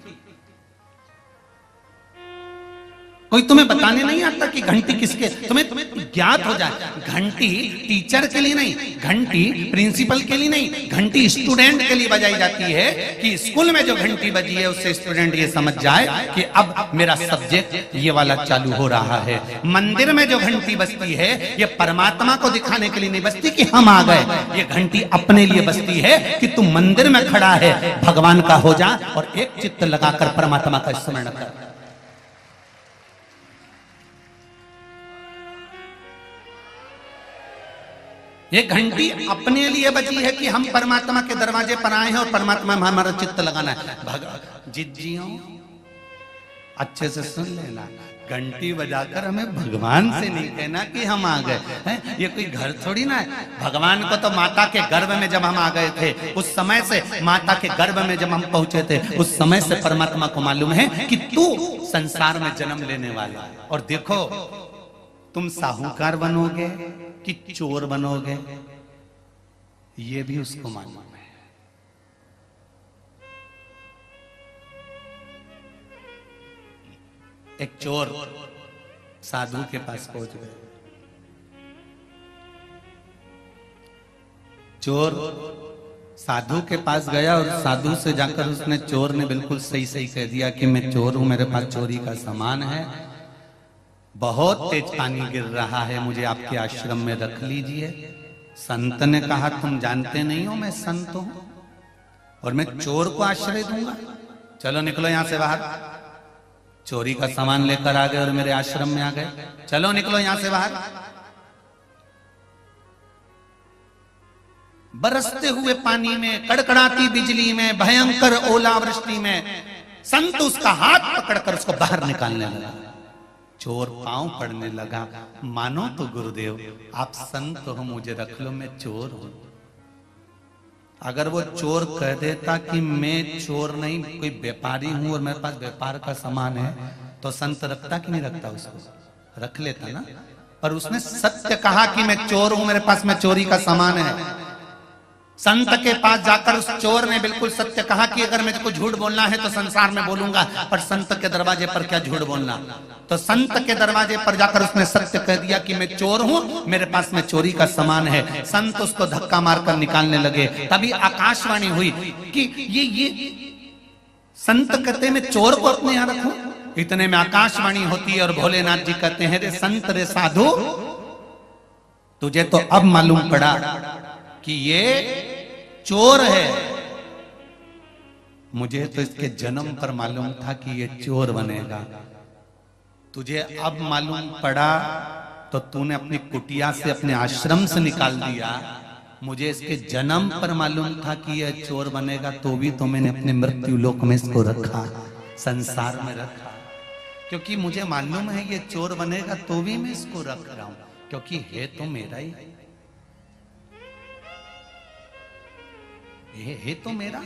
[SPEAKER 1] कोई तुम्हें बताने नहीं आता कि घंटी किसके, तुम्हें ज्ञात हो जाए। घंटी टीचर के लिए नहीं, घंटी प्रिंसिपल के लिए नहीं, घंटी स्टूडेंट के लिए बजाई जाती है कि स्कूल में जो घंटी बजी है उससे स्टूडेंट ये समझ जाए कि अब मेरा सब्जेक्ट ये वाला चालू हो रहा है। मंदिर में जो घंटी बजती है ये परमात्मा को दिखाने के लिए नहीं बजती कि हम आ गए, ये घंटी अपने लिए बजती है कि तू मंदिर में खड़ा है, भगवान का हो जा और एक चित्त लगाकर परमात्मा का स्मरण कर। ये घंटी अपने लिए बची है कि हम परमात्मा के दरवाजे पर आए हैं और परमात्मा में हमारा चित्त लगाना है। जिज्जियों अच्छे से सुन लेना, घंटी बजाकर हमें भगवान से नहीं कहना कि हम आ गए हैं। ये कोई घर थोड़ी ना है। भगवान को तो माता के गर्भ में जब हम आ गए थे उस समय से, माता के गर्भ में जब हम पहुंचे थे उस समय से परमात्मा को मालूम है कि तू संसार में जन्म लेने वाला है। और देखो तुम साहूकार बनोगे कि चोर बनोगे ये भी उसको मालूम है। एक चोर साधु के पास पहुंच गए। चोर साधु के पास गया और साधु से जाकर उसने, चोर ने बिल्कुल सही सही कह दिया कि मैं चोर हूं, मेरे पास चोरी का सामान है, बहुत तेज पानी गिर रहा है, मुझे आपके आश्रम में रख लीजिए। संत ने कहा तुम जानते नहीं हो मैं संत हूं और मैं चोर को आश्रय दूंगा, चलो निकलो यहां से बाहर। चोरी का सामान लेकर आ गए और मेरे आश्रम में आ गए, चलो निकलो यहां से बाहर। बरसते हुए पानी में, कड़कड़ाती बिजली में, भयंकर ओलावृष्टि में संत उसका हाथ पकड़कर उसको बाहर निकालने लगा। चोर पांव पड़ने लगा, मानो तो गुरुदेव आप संत हो, मुझे रख लो, मैं चोर हूं। अगर वो चोर कह देता कि मैं चोर नहीं कोई व्यापारी हूं और मेरे पास व्यापार का सामान है तो संत रखता कि नहीं रखता, उसको रख लेता ना। पर उसने सत्य कहा कि मैं चोर हूं, मेरे पास में चोरी का सामान है। संत के पास जाकर उस चोर ने बिल्कुल सत्य कहा कि अगर मुझको झूठ बोलना है तो संसार में बोलूंगा, पर संत के दरवाजे पर क्या झूठ बोलना। तो संत के दरवाजे पर जाकर उसने सत्य कह दिया कि मैं चोर हूं, मेरे पास में चोरी का सामान है। संत उसको धक्का मारकर निकालने लगे। तभी आकाशवाणी हुई कि ये संत कहते मैं चोर को अपने यहां रखूं। इतने में आकाशवाणी होती है और भोलेनाथ जी कहते हैं रे संत रे साधु, तुझे तो अब मालूम पड़ा कि ये चोर है। मुझे तो इसके जन्म पर मालूम था कि ये चोर बनेगा, तुझे अब मालूम पड़ा तो तूने अपनी कुटिया से, अपने आश्रम से निकाल दिया। मुझे इसके जन्म पर मालूम था कि यह चोर बनेगा, तो भी तो मैंने अपने मृत्यु लोक में इसको रखा, संसार में रखा, क्योंकि मुझे मालूम है ये चोर बनेगा, तो भी मैं इसको रख रहा हूं, क्योंकि है तो मेरा ही, है तो मेरा।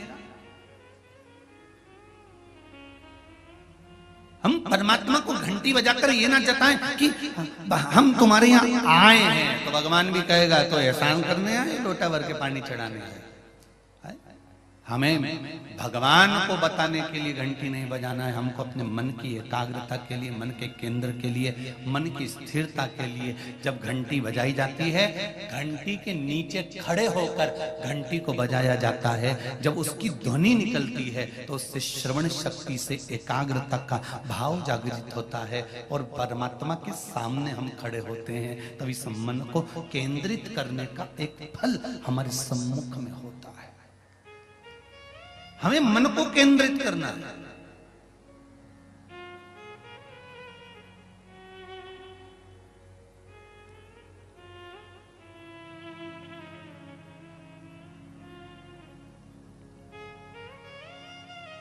[SPEAKER 1] हम परमात्मा को घंटी बजाकर ये ना जताएं कि हम तुम्हारे यहाँ आए हैं, तो भगवान भी कहेगा तो एहसान करने आए, लोटा भर के पानी चढ़ाने आए। हमें भगवान को बताने के लिए घंटी नहीं बजाना है, हमको अपने मन की एकाग्रता के लिए, मन के केंद्र के लिए, मन की स्थिरता के लिए जब घंटी बजाई जाती है, घंटी के नीचे खड़े होकर घंटी को बजाया जाता है। जब उसकी ध्वनि निकलती है तो उससे श्रवण शक्ति से एकाग्रता का भाव जागृत होता है और परमात्मा के सामने हम खड़े होते हैं। तभी मन को केंद्रित करने का एक फल हमारे सम्मुख में होता है। हमें मन को केंद्रित करना है।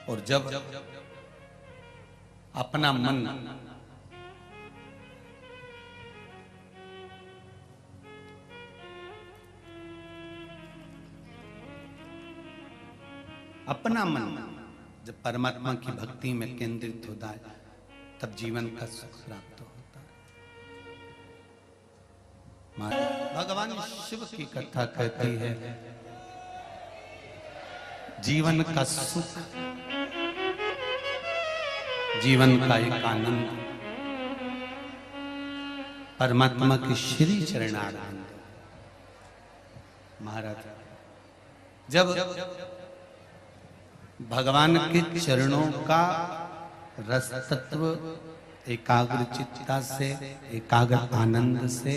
[SPEAKER 1] और जब अपना मन अपना मन जब परमात्मा की भक्ति में केंद्रित होता है तब जीवन का सुख प्राप्त होता है। भगवान शिव की कथा कहती है जीवन का सुख, जीवन का एक आनंद परमात्मा के श्री चरणारविंद। महाराज जब भगवान के चरणों का रस तत्व एकाग्र चित्ता से, एकाग्र आनंद से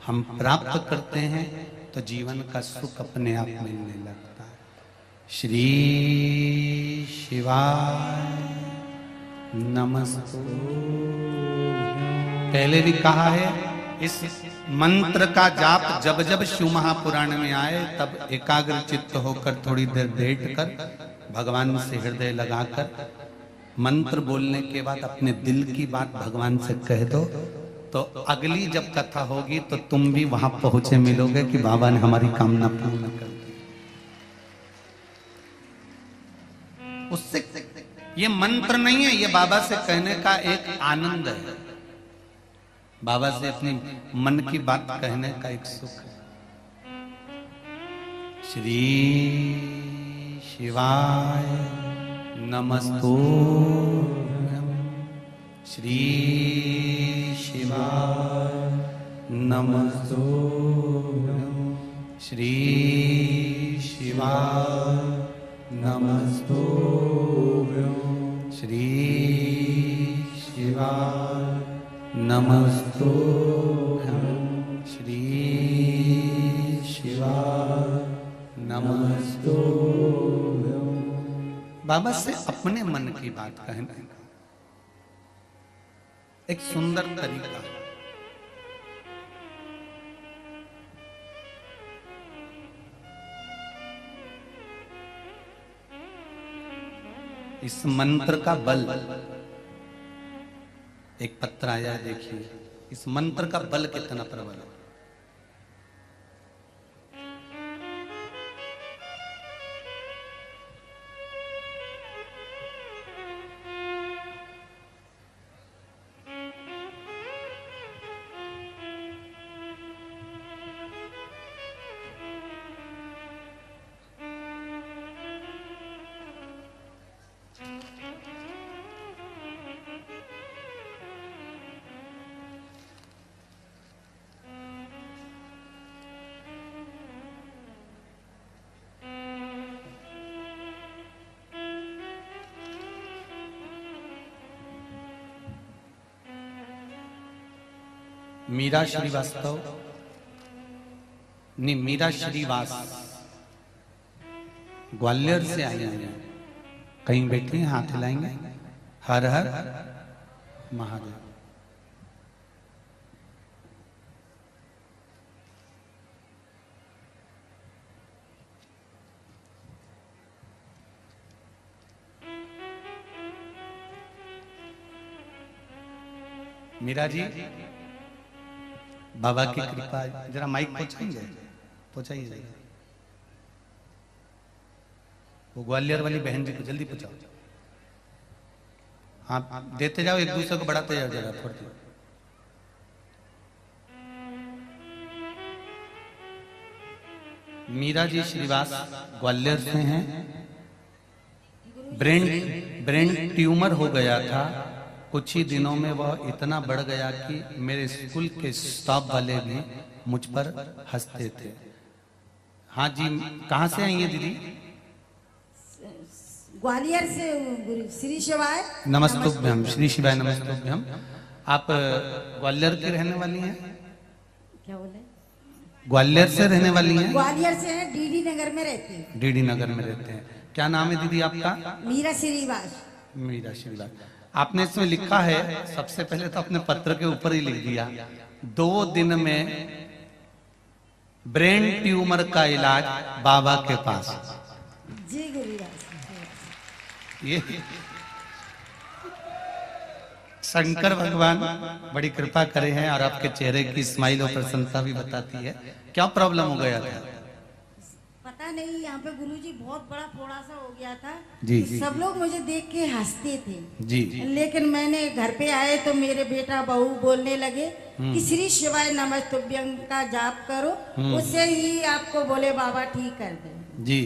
[SPEAKER 1] हम प्राप्त करते हैं तो जीवन का सुख अपने आप मिलने लगता है। श्री शिवाय नमस्तु। पहले भी कहा है इस मंत्र का जाप जब जब शिव महापुराण में आए तब एकाग्र चित्त होकर थोड़ी देर बैठ कर भगवान से हृदय लगाकर मंत्र बोलने के बाद अपने दिल की बात भगवान से कह दो तो अगली जब कथा होगी तो तुम भी वहां पहुंचे मिलोगे कि बाबा ने हमारी कामना पूर्ण कर दी। उससे ये मंत्र नहीं है, ये बाबा से कहने का एक आनंद है, बाबा से अपनी मन की बात कहने का एक सुख है। श्री शिवाय नमस्तुभ्यं। श्री शिवाय नमस्तुभ्यं। श्री शिवाय नमस्तुभ्यं। श्री शिवाय नमस्तुभ्यं। श्री शिवाय नमस्तुभ्यं। बाबा से अपने मन की बात कहना एक सुंदर तरीका है। इस मंत्र का बल, एक पत्र आया है देखिए, इस मंत्र का बल कितना प्रबल है। मीरा श्रीवास्तव नहीं, मीरा श्रीवास ग्वालियर से आई हैं, कहीं बैठी हैं, हाथ हिलाएंगे। हर हर महादेव। मीरा जी, बाबा की कृपा, जरा माइक पहुंचाएंगे, पहुंचाइए। वो ग्वालियर वाली बहन जी को जल्दी पहुंचाओ। हाँ, देते जाओ, एक दूसरे को बढ़ाते जाओ जरा थोड़ी। मीरा जी श्रीवास ग्वालियर से हैं। ब्रेन ट्यूमर हो गया था, कुछ ही दिनों में वह इतना बढ़ गया कि मेरे स्कूल के स्टाफ वाले भी मुझ पर हंसते थे। हाँ जी, कहाँ से आई हैं दीदी?
[SPEAKER 3] ग्वालियर से। श्री शिवाय
[SPEAKER 1] नमस्तुभ्यम। श्री शिवाय नमस्तुभ्यम। आप ग्वालियर की रहने वाली हैं?
[SPEAKER 3] क्या बोले?
[SPEAKER 1] ग्वालियर से रहने वाली हैं?
[SPEAKER 3] ग्वालियर से है, डीडी नगर में रहती हूँ।
[SPEAKER 1] डीडी नगर में रहते हैं। क्या नाम है दीदी आपका?
[SPEAKER 3] मीरा श्रीवास।
[SPEAKER 1] मीरा श्रीवास। आपने इसमें लिखा है, सबसे पहले तो अपने पत्र के ऊपर ही लिख दिया, 2 दिन में ब्रेन ट्यूमर का इलाज बाबा के पास।
[SPEAKER 3] जी गुरुदास।
[SPEAKER 1] ये शंकर भगवान बड़ी कृपा करे हैं और आपके चेहरे की स्माइल और प्रसन्नता भी बताती है। क्या प्रॉब्लम हो गया था?
[SPEAKER 3] पता नहीं, हम यहाँ पे गुरुजी बहुत बड़ा फोड़ा सा हो गया था।
[SPEAKER 1] जी।
[SPEAKER 3] सब लोग मुझे देख के हंसते थे।
[SPEAKER 1] जी।
[SPEAKER 3] लेकिन मैंने घर पे आए तो मेरे बेटा बहू बोलने लगे कि श्री शिवाय नमस्तुभ्यं का जाप करो, उससे ही आपको भोले बाबा ठीक कर दे।
[SPEAKER 1] जी।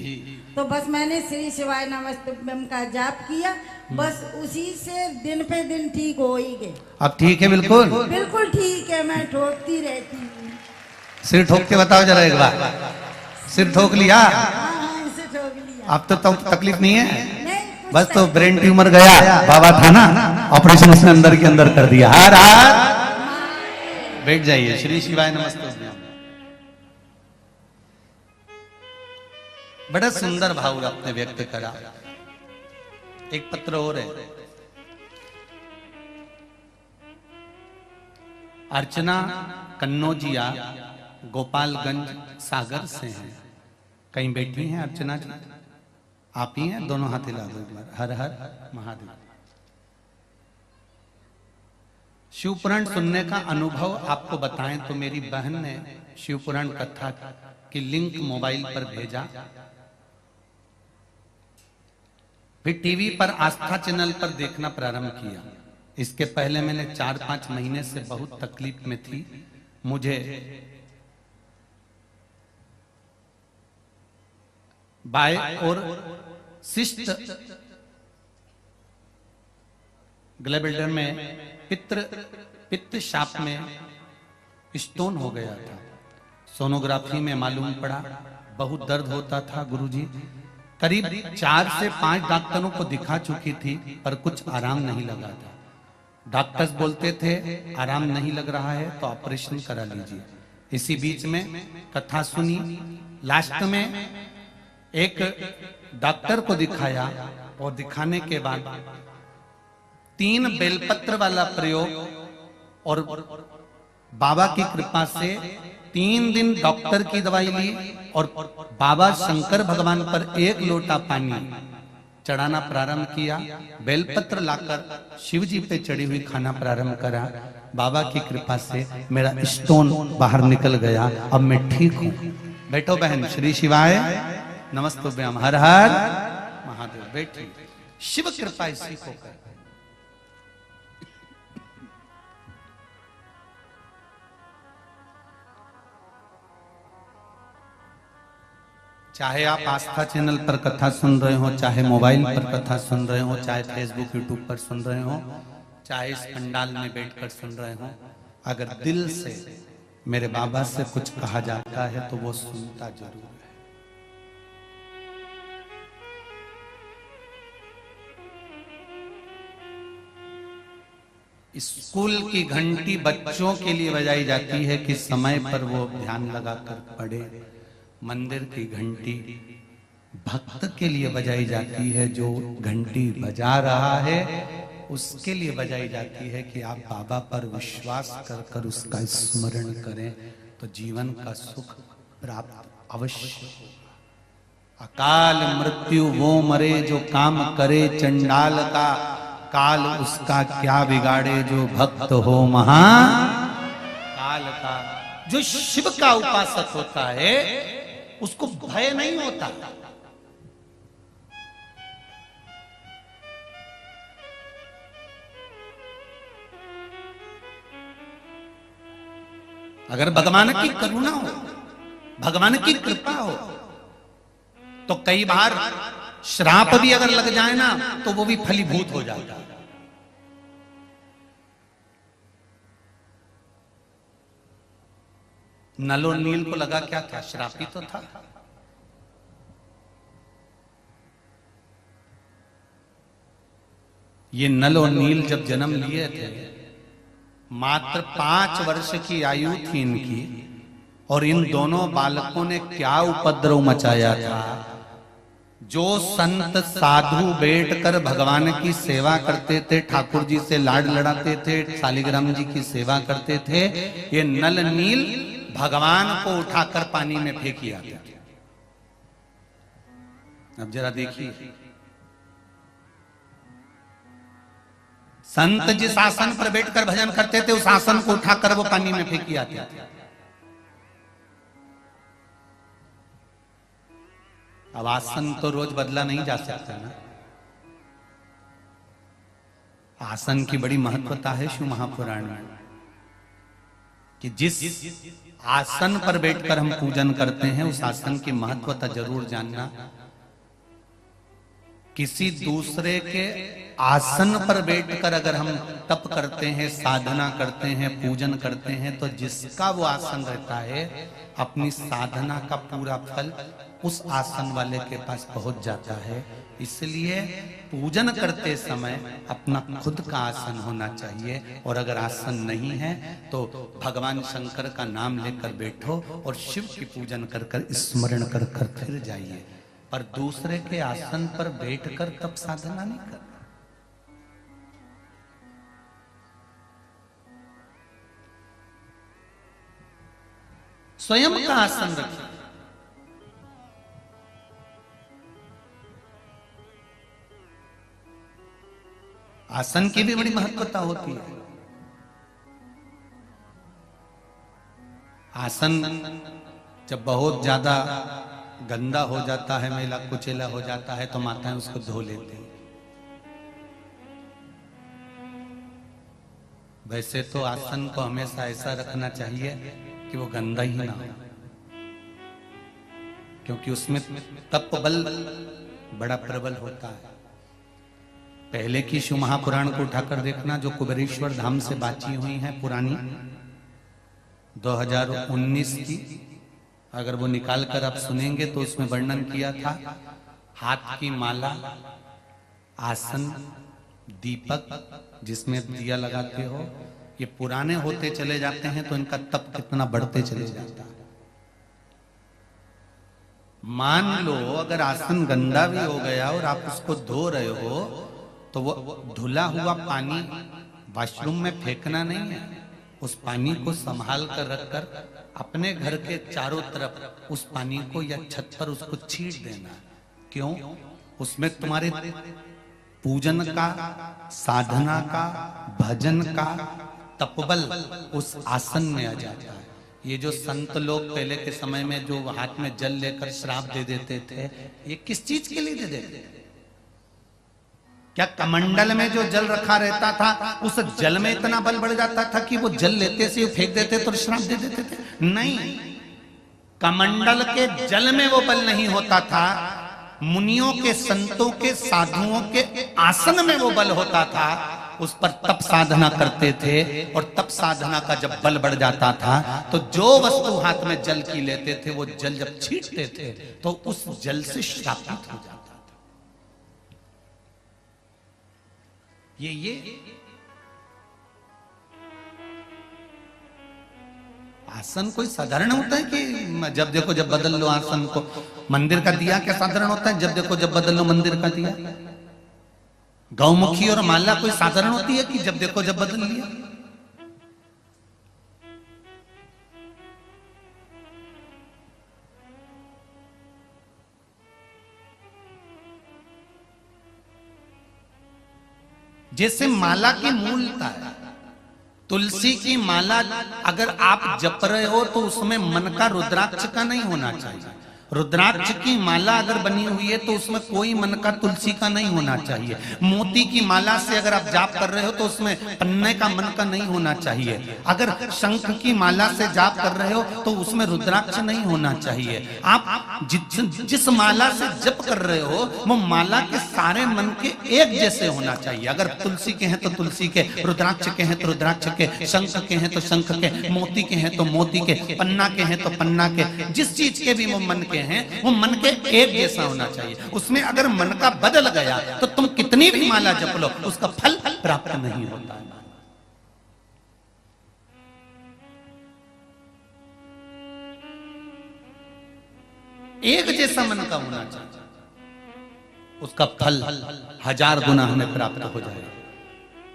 [SPEAKER 3] तो बस मैंने श्री शिवाय नमस्तुभ्यं का जाप किया, बस उसी से दिन पे दिन ठीक हो ही गए।
[SPEAKER 1] अब ठीक है बिल्कुल?
[SPEAKER 3] बिल्कुल ठीक है, मैं ठोकती रहती हूँ।
[SPEAKER 1] सिर ठोक के बताओ जरा एक बार। सिर ठोक लिया?
[SPEAKER 3] हाँ, इसे ठोक लिया।
[SPEAKER 1] अब तो तकलीफ नहीं है?
[SPEAKER 3] नहीं, कुछ
[SPEAKER 1] बस तो
[SPEAKER 3] तकलीफ
[SPEAKER 1] ब्रेन ट्यूमर गया, बाबा था ना, ऑपरेशन उसने अंदर के अंदर कर दिया। हर हर बैठ जाइए। श्री शिवाय नमस्ते। बड़ा सुंदर भाव आपने व्यक्त करा। एक पत्र और है। अर्चना कन्नौजिया गोपालगंज सागर से हैं। कहीं बैठी हैं अर्चना जी? आप ही हैं? दोनों हाथ हिला दो एक बार। हर हर महादेव। शिव पुराण सुनने का अनुभव आपको बताएं तो मेरी बहन ने शिव पुराण कथा की लिंक मोबाइल पर भेजा। फिर टीवी पर आस्था चैनल पर देखना प्रारंभ किया। इसके पहले मैंने 4-5 महीने से बहुत तकलीफ में थी। मुझे बाय और सिस्ट ग्लैबिल्डर में पित्त शाप में स्टोन हो गया था। सोनोग्राफी में मालूम पड़ा बहुत दर्द होता था। गुरुजी करीब 4 से 5 डॉक्टरों को दिखा चुकी थी पर कुछ आराम नहीं लगा था। डॉक्टर्स बोलते थे आराम नहीं लग रहा है तो ऑपरेशन करा लीजिए। इसी बीच में कथा सुनी। लास्ट में एक डॉक्टर को दिखाया और दिखाने के बाद 3 बेलपत्र वाला प्रयोग और बाबा की कृपा से 3 दिन डॉक्टर की दवाई ली और बाबा शंकर भगवान पर 1 लोटा पानी चढ़ाना प्रारंभ किया। बेलपत्र लाकर शिव जी पे चढ़ी हुई खाना प्रारंभ करा। बाबा की कृपा से मेरा स्टोन बाहर निकल गया। अब मैं ठीक हूं। बैठो बहन। श्री शिवाय नमस्तुभ्यम। हर हर महादेव। बैठिए। शिव कृपा इसी को कर। चाहे आप आस्था चैनल पर कथा सुन रहे हो, चाहे मोबाइल पर कथा सुन रहे हो, चाहे फेसबुक यूट्यूब पर सुन रहे हो, चाहे इस पंडाल में बैठकर सुन रहे हो, अगर दिल से मेरे बाबा से कुछ कहा जाता है तो वो सुनता जरूर है। स्कूल की घंटी बच्चों के लिए बजाई जाती है कि समय पर वो ध्यान लगाकर पढ़े। मंदिर की घंटी भक्त के लिए बजाई जाती है। जो घंटी बजा रहा है उसके लिए बजाई जाती है कि आप बाबा पर विश्वास कर कर उसका स्मरण करें तो जीवन का सुख प्राप्त अवश्य होगा। अकाल मृत्यु वो मरे जो काम करे चंडाल का, काल उसका क्या बिगाड़े जो भक्त हो महा काल का। जो शिव का उपासक होता है उसको भय नहीं होता। अगर भगवान की करुणा हो, भगवान की कृपा हो तो कई बार श्राप भी अगर लग जाए ना तो वो भी फलीभूत हो जाता है। नल और नील को लगा क्या था? श्राप ही तो था। ये नल और नील जब जन्म लिए थे मात्र 5 वर्ष की आयु थी इनकी और इन दोनों बालकों ने क्या उपद्रव मचाया था। जो संत साधु बैठकर भगवान की सेवा करते थे, ठाकुर जी से लाड लड़ाते थे, शालिग्राम जी की सेवा करते थे, ये नल नील भगवान को उठाकर पानी में फेंक आते थे। अब जरा देखिए, संत जिस आसन पर बैठकर भजन करते थे उस आसन को उठाकर वो पानी में फेंक आते थे। अब आसन तो रोज बदला नहीं जा सकता ना। आसन की बड़ी महत्वता है शिव महापुराण में कि जिस आसन पर बैठकर हम पूजन करते हैं उस आसन की महत्वता जरूर जानना। किसी दूसरे के आसन पर बैठकर अगर हम तप करते हैं, साधना करते हैं, पूजन करते हैं, तो जिसका वो आसन रहता है अपनी साधना का पूरा फल उस आसन वाले के पास पहुंच जाता है। इसलिए पूजन करते समय अपना खुद का आसन होना चाहिए, और अगर आसन नहीं है तो भगवान शंकर का नाम लेकर बैठो और शिव की पूजन कर कर स्मरण कर कर फिर जाइए, पर दूसरे के आसन पर बैठकर तब साधना नहीं कर। स्वयं का आसन रखिए। आसन की भी बड़ी महत्वता होती है। आसन जब बहुत ज्यादा गंदा हो जाता है, मैला कुचेला हो जाता है, तो माताएं उसको धो लेती हैं। वैसे तो आसन को हमेशा ऐसा रखना चाहिए कि वो गंदा ही ना हो, क्योंकि उसमें तप बल बड़ा प्रबल होता है। पहले की शिव महापुराण को उठाकर देखना, जो कुबेरेश्वर धाम से बाची हुई हैं पुरानी 2019 की, अगर वो निकाल कर आप सुनेंगे तो उसमें वर्णन किया था हाथ की माला, आसन, दीपक जिसमें दिया लगाते हो, ये पुराने होते चले जाते हैं तो इनका तप कितना बढ़ते चले जाता है। मान लो अगर आसन गंदा भी हो गया और आप उसको धो रहे हो तो वो धुला हुआ पानी वॉशरूम में फेंकना नहीं है, उस पानी को संभाल कर रखकर अपने घर के चारों तरफ उस पानी को या छत पर उसको छींट देना। क्यों? उसमें तुम्हारे पूजन का, साधना का, भजन का तपबल उस आसन में आ जाता है। ये जो संत लोग पहले के समय में जो हाथ में जल लेकर श्राप दे देते थे, ये किस चीज के लिए दे देते थे? क्या कमंडल में जो जल रखा रहता था उस जल में इतना बल बढ़ जाता था कि वो जल लेते से फेंक देते तो श्राप दे देते थे? नहीं, कमंडल के जल में वो बल नहीं होता था, मुनियों के, संतों के, साधुओं के आसन में वो बल होता था। उस पर तप साधना करते थे, और तप साधना का जब बल बढ़ जाता था तो जो वस्तु हाथ में जल की लेते थे वो जल जब छींटते थे तो उस जल से श्रापित हो जाता था। ये आसन कोई साधारण होता है कि जब देखो जब बदल लो आसन को? मंदिर का दिया क्या साधारण होता है? जब देखो जब बदल लो मंदिर का दिया। गौमुखी और माला कोई साधारण होती है कि जब देखो जब बदल लिया? जैसे माला की मूलता है, तुलसी की माला अगर आप जप रहे हो तो उसमें मन का रुद्राक्ष का नहीं होना चाहिए। रुद्राक्ष की माला अगर बनी हुई है तो उसमें कोई मन का तुलसी का नहीं होना चाहिए। मोती की माला से अगर आप जाप कर रहे हो तो उसमें पन्ने का मन का नहीं होना चाहिए। अगर शंख की माला से जाप कर रहे हो तो उसमें रुद्राक्ष नहीं होना चाहिए। आप जिस माला से जप कर रहे हो वो माला के सारे मन के एक जैसे होना चाहिए। अगर तुलसी के हैं तो तुलसी के, रुद्राक्ष के हैं तो रुद्राक्ष के, शंख के हैं तो शंख के, मोती के हैं तो मोती के, पन्ना के हैं तो पन्ना के, जिस चीज के भी वो मन के हैं वो मन के एक जैसा होना चाहिए। उसमें अगर मन का बदल गया तो तुम कितनी भी माला जप लो उसका फल प्राप्त नहीं होता है। एक जैसा मन का होना चाहिए, उसका फल 1000 गुना हमें प्राप्त हो जाएगा।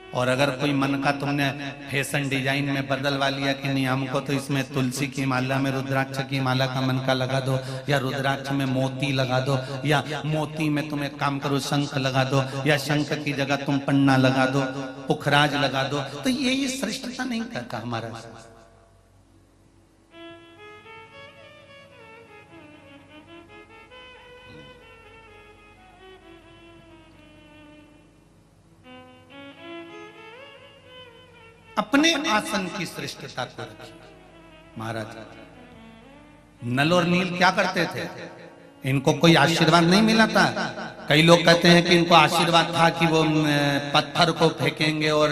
[SPEAKER 1] और अगर कोई मन का तुमने फैशन डिजाइन में बदलवा लिया कि नहीं हमको तो इसमें तुलसी की माला में रुद्राक्ष की माला का मन का लगा दो, या रुद्राक्ष में मोती लगा दो, या मोती में तुम एक काम करो शंख लगा दो, या शंख की जगह तुम पन्ना लगा दो, पुखराज लगा दो, तो ये श्रेष्ठता नहीं करता हमारा। अपने आसन की श्रेष्ठता को रखी। महाराज नल और नील क्या करते थे? इनको कोई आशीर्वाद नहीं मिला था। कई लोग कहते हैं कि इनको आशीर्वाद था कि वो पत्थर को फेंकेंगे और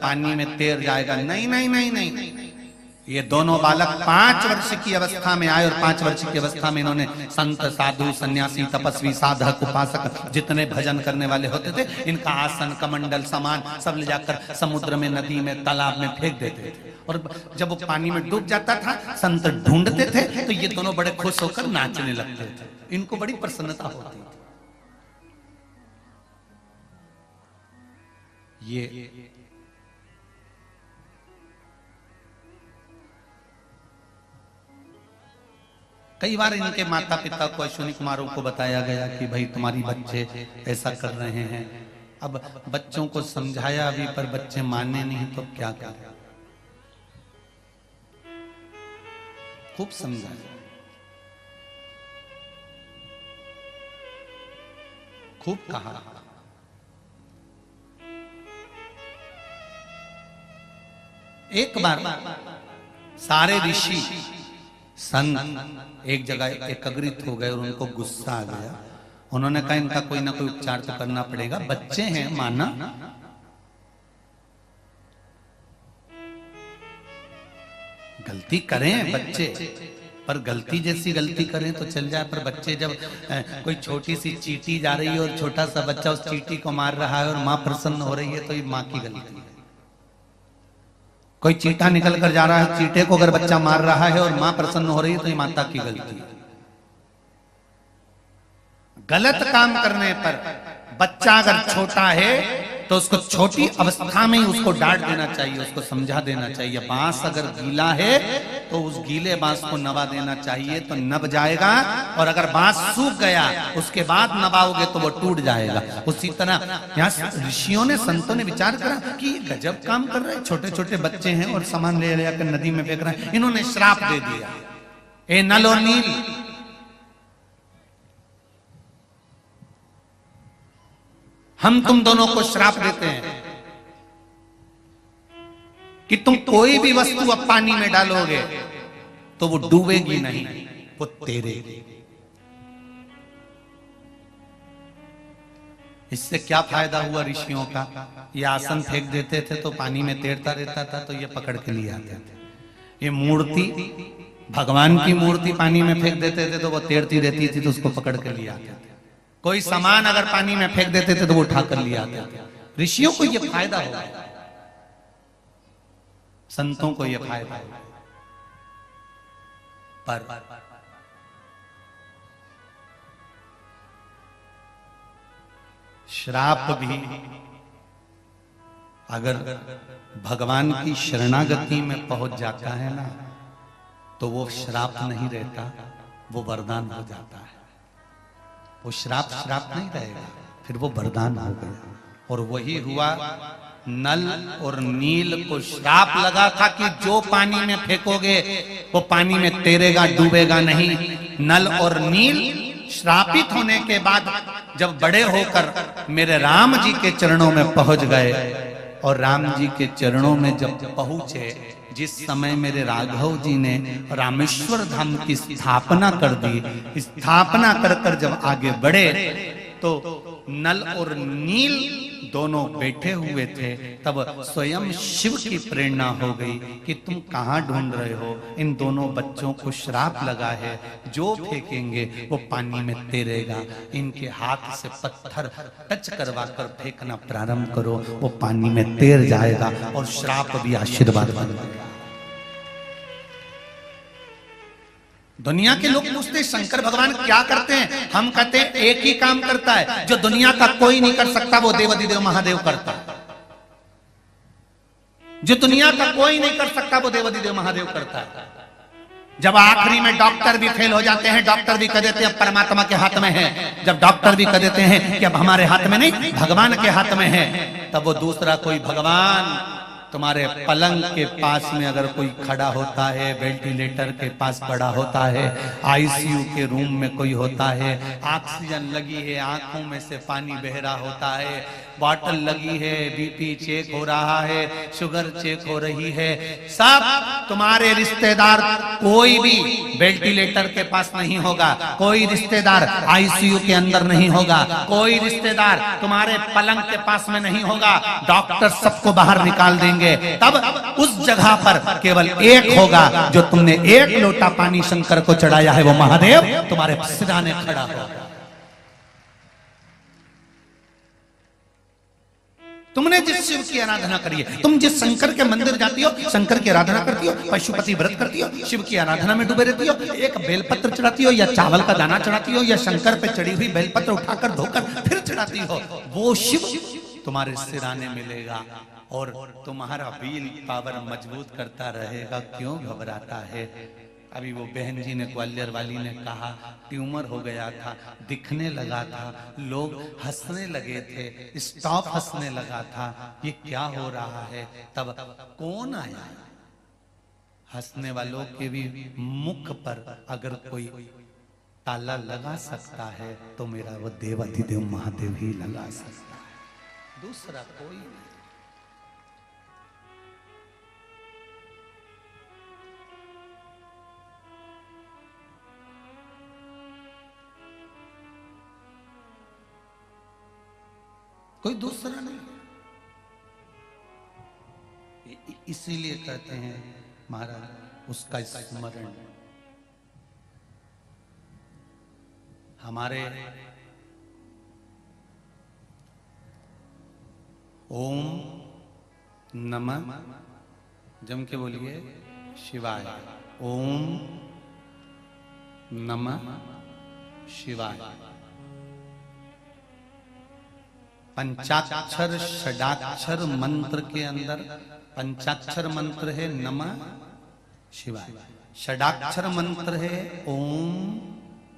[SPEAKER 1] पानी में तैर जाएगा। नहीं नहीं नहीं नहीं, ये दोनों बालक 5 वर्ष की अवस्था में आए और 5 वर्ष की अवस्था में इन्होंने संत, साधु, सन्यासी, तपस्वी, साधक, उपासक जितने भजन करने वाले होते थे, इनका आसन, कमंडल, सामान सब ले जाकर समुद्र में, नदी में, तालाब में फेंक देते थे। और जब वो पानी में डूब जाता था, संत ढूंढते थे तो ये दोनों बड़े खुश होकर नाचने लगते थे। इनको बड़ी प्रसन्नता होती थी। ये कई बार इनके माता पिता को, अश्विनी कुमारों को बताया गया कि भाई तुम्हारी बच्चे ऐसा कर रहे हैं। अब बच्चों को समझाया भी पर बच्चे माने नहीं तो क्या करें। खूब समझाया, खूब कहा। एक बार सारे ऋषि संत एक जगह एकत्रित हो गए और उनको गुस्सा आ गया। उन्होंने कहा इनका कोई ना कोई उपचार तो करना पड़ेगा, बच्चे हैं माना। गलती करें बच्चे, पर गलती जैसी गलती करें तो चल जाए, पर बच्चे जब कोई छोटी सी चींटी जा रही है और छोटा सा बच्चा उस चींटी को मार रहा है और माँ प्रसन्न हो रही है तो ये माँ की गलती है। कोई चींटा निकल कर जा रहा है, चींटे को अगर बच्चा मार रहा है और मां प्रसन्न हो रही है तो ये माता की गलती है। गलत काम करने पर बच्चा अगर छोटा है तो उसको छोटी अवस्था में ही उसको डांट देना चाहिए, उसको समझा देना चाहिए। बांस अगर गीला है तो उस गीले बांस को नवा देना चाहिए तो नब जाएगा, और अगर बांस सूख गया उसके बाद नवाओगे तो वो टूट जाएगा। उसी तरह यहाँ ऋषियों ने, संतों ने विचार करा कि गजब काम कर रहे हैं, छोटे छोटे बच्चे हैं और सामान ले जाकर नदी में फेंक रहे हैं। इन्होंने श्राप दे दिया, ए नल और नील, हम तुम दोनों को श्राप देते हैं कि तुम कोई भी वस्तु अब पानी में डालोगे तो वो डूबेगी नहीं, वो तैरेगी। इससे क्या फायदा हुआ ऋषियों का? ये आसन फेंक देते थे तो पानी में तैरता रहता था, तो ये पकड़ के लिए आते थे। ये मूर्ति, भगवान की मूर्ति पानी में फेंक देते थे तो वो तैरती रहती थी, तो उसको पकड़ के लिए आते थे। कोई सामान अगर पानी में फेंक देते थे तो वो उठा कर लिए आते थे। ऋषियों को ये फायदा हो गया, संतों को ये फायदा हो गया। पर श्राप भी अगर भगवान की शरणागति में पहुंच जाता है ना, तो वो श्राप नहीं रहता, वो वरदान हो जाता है। वो श्राप नहीं रहेगा, फिर वो वरदान हो गया। और वही हुआ, नल और नील को श्राप लगा था कि जो पानी में फेंकोगे वो पानी में तैरेगा, डूबेगा नहीं। नल और नील श्रापित होने के बाद जब बड़े होकर मेरे राम जी के चरणों में पहुंच गए, और राम जी के चरणों में जब पहुंचे, जिस समय मेरे राघव जी ने रामेश्वर धाम की स्थापना कर दी, स्थापना कर कर जब आगे बढ़े तो नल और नील दोनों बैठे हुए थे। तब स्वयं शिव की प्रेरणा हो गई कि तुम कहां ढूंढ रहे हो? इन दोनों बच्चों को श्राप लगा है, जो फेंकेंगे वो पानी में तैरेगा। इनके हाथ से पत्थर टच करवा कर फेंकना प्रारंभ करो, वो पानी में तैर जाएगा और श्राप भी आशीर्वाद बन जाएगा। दुनिया के लोग पूछते शंकर भगवान क्या करते हैं? हम कहते हैं एक ही काम करता है, जो दुनिया का कोई नहीं कर सकता वो देवाधिदेव महादेव करता है। जो दुनिया का कोई नहीं कर सकता वो देवाधिदेव महादेव करता है। जब आखिरी में डॉक्टर भी फेल हो जाते हैं, डॉक्टर भी कह देते हैं अब परमात्मा के हाथ में है, जब डॉक्टर भी कह देते हैं कि अब हमारे हाथ में नहीं भगवान के हाथ में है, तब वो दूसरा कोई भगवान तुम्हारे पलंग के पास में अगर कोई खड़ा होता है, वेंटिलेटर के पास खड़ा होता है, आईसीयू के रूम में कोई होता है, ऑक्सीजन लगी है, आंखों में से पानी बह रहा होता है, बॉटल लगी है, बीपी चेक हो रहा है, शुगर चेक हो रही है, सब तुम्हारे रिश्तेदार कोई भी वेंटिलेटर के पास नहीं होगा, कोई रिश्तेदार आईसीयू के अंदर नहीं होगा, कोई रिश्तेदार तुम्हारे पलंग के पास में नहीं होगा, डॉक्टर सबको बाहर निकाल देंगे, तब उस जगह पर केवल एक होगा, जो तुमने एक लोटा पानी शंकर को चढ़ाया है, वो महादेव तुम्हारे सिराने खड़ा होगा। तुमने जिस शिव की आराधना करी है, तुम जिस शंकर के मंदिर जाती हो, शंकर की आराधना करती हो, पशुपति व्रत करती हो, शिव की आराधना में डूबे रहती हो, एक बेलपत्र चढ़ाती हो या चावल का दाना चढ़ाती हो या शंकर पे चढ़ी हुई बेलपत्र उठाकर धोकर फिर चढ़ाती हो, वो शिव तुम्हारे सिराने मिलेगा और तुम्हारा व्हील पावर मजबूत करता रहेगा। क्यों घबराता है? अभी वो बहन जी ने, ग्वालियर वाली ने कहा ट्यूमर हो गया था, दिखने लगा था, लोग हंसने लगे थे, स्टॉप हंसने लगा था, ये क्या हो रहा है? तब कौन आया? हंसने वालों के भी मुख पर अगर कोई ताला लगा सकता है तो मेरा वो देवाधिदेव महादेव ही लगा सकता है, दूसरा कोई नहीं। कोई दूसरा नहीं। इसीलिए कहते हैं महाराज उसका स्मरण हमारे ओम नमः, जम के बोलिए शिवाय, ओम नमः शिवाय। पंचाक्षर षडाक्षर मंत्र के अंदर पंचाक्षर मंत्र है नमः शिवाय, षडाक्षर मंत्र है ओम,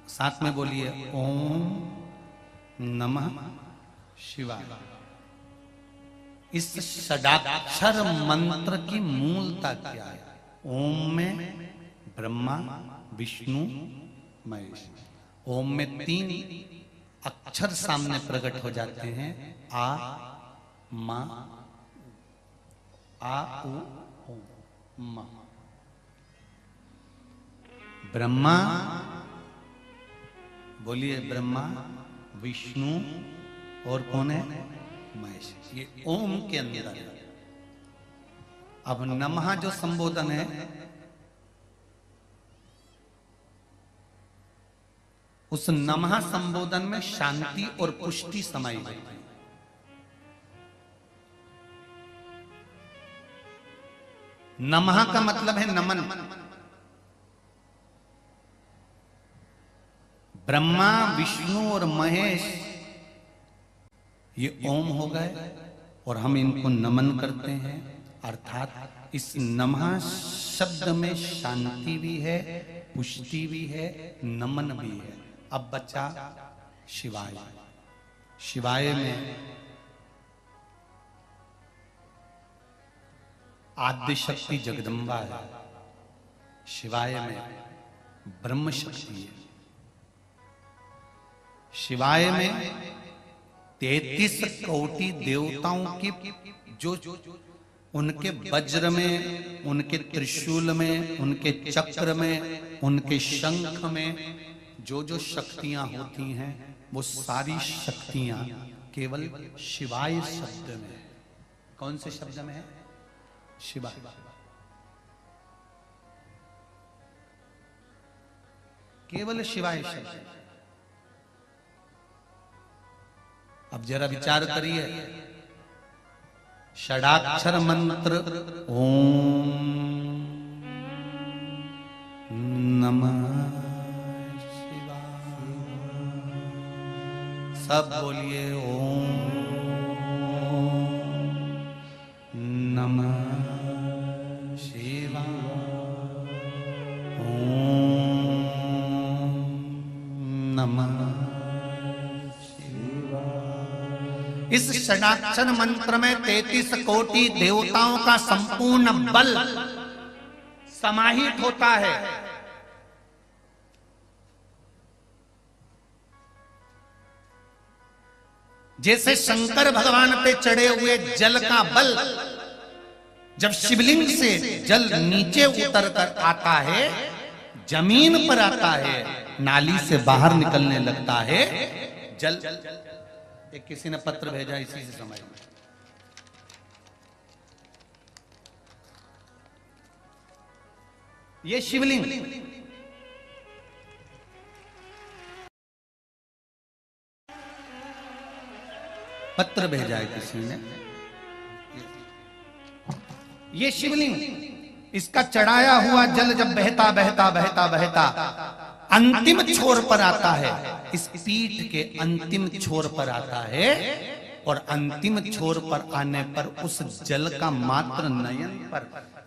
[SPEAKER 1] साथ में बोलिए ओम नमः शिवाय। इस षडाक्षर मंत्र की मूलता क्या है? ओम में ब्रह्मा विष्णु महेश, ओम में 3 अक्षर सामने प्रकट हो जाते हैं, आ मा, आ उ मा। ब्रह्मा बोलिए, ब्रह्मा विष्णु और कौन है? महेश। ये ओम के अंदर है। अब नमः जो संबोधन है, उस नमः संबोधन में शांति और पुष्टि समाई गई है। नमः का मतलब है नमन। ब्रह्मा विष्णु और महेश ये ओम हो गए और हम इनको नमन करते हैं, अर्थात इस नमः शब्द में शांति भी है, पुष्टि भी है, नमन भी है। अब बचा शिवाय। शिवाय में आद्य शक्ति जगदम्बा है, शिवाय में ब्रह्म शक्ति है, शिवाय में 33 कोटि देवताओं की जो उनके वज्र में, उनके त्रिशूल में, उनके चक्र में, उनके शंख में जो जो शक्तियां होती हैं, वो सारी शक्तियां केवल शिवाय शब्द में है। कौन से शब्द में है? शिवाय। केवल शिवाय शब्द। अब जरा विचार करिए, षडाक्षर मंत्र ओम नमः शिवाय, सब बोलिए ओम नमः शिवाय, ओम नमः शिवाय, इस षडाक्षर मंत्र में 33 कोटि देवताओं का संपूर्ण बल समाहित होता है। जैसे शंकर भगवान पे चढ़े हुए जल का बल जब शिवलिंग से जल नीचे उतर कर आता है, जमीन पर आता है, नाली से बाहर निकलने लगता है जल। एक किसी ने पत्र भेजा इसी से समझ में। ये शिवलिंग पत्र भेजा है किसी ने। ये शिवलिंग, इसका चढ़ाया हुआ जल जब बहता बहता बहता बहता अंतिम छोर पर आता है, इस पीठ के अंतिम छोर पर आता है, और अंतिम छोर पर आने पर उस जल का मात्र नयन पर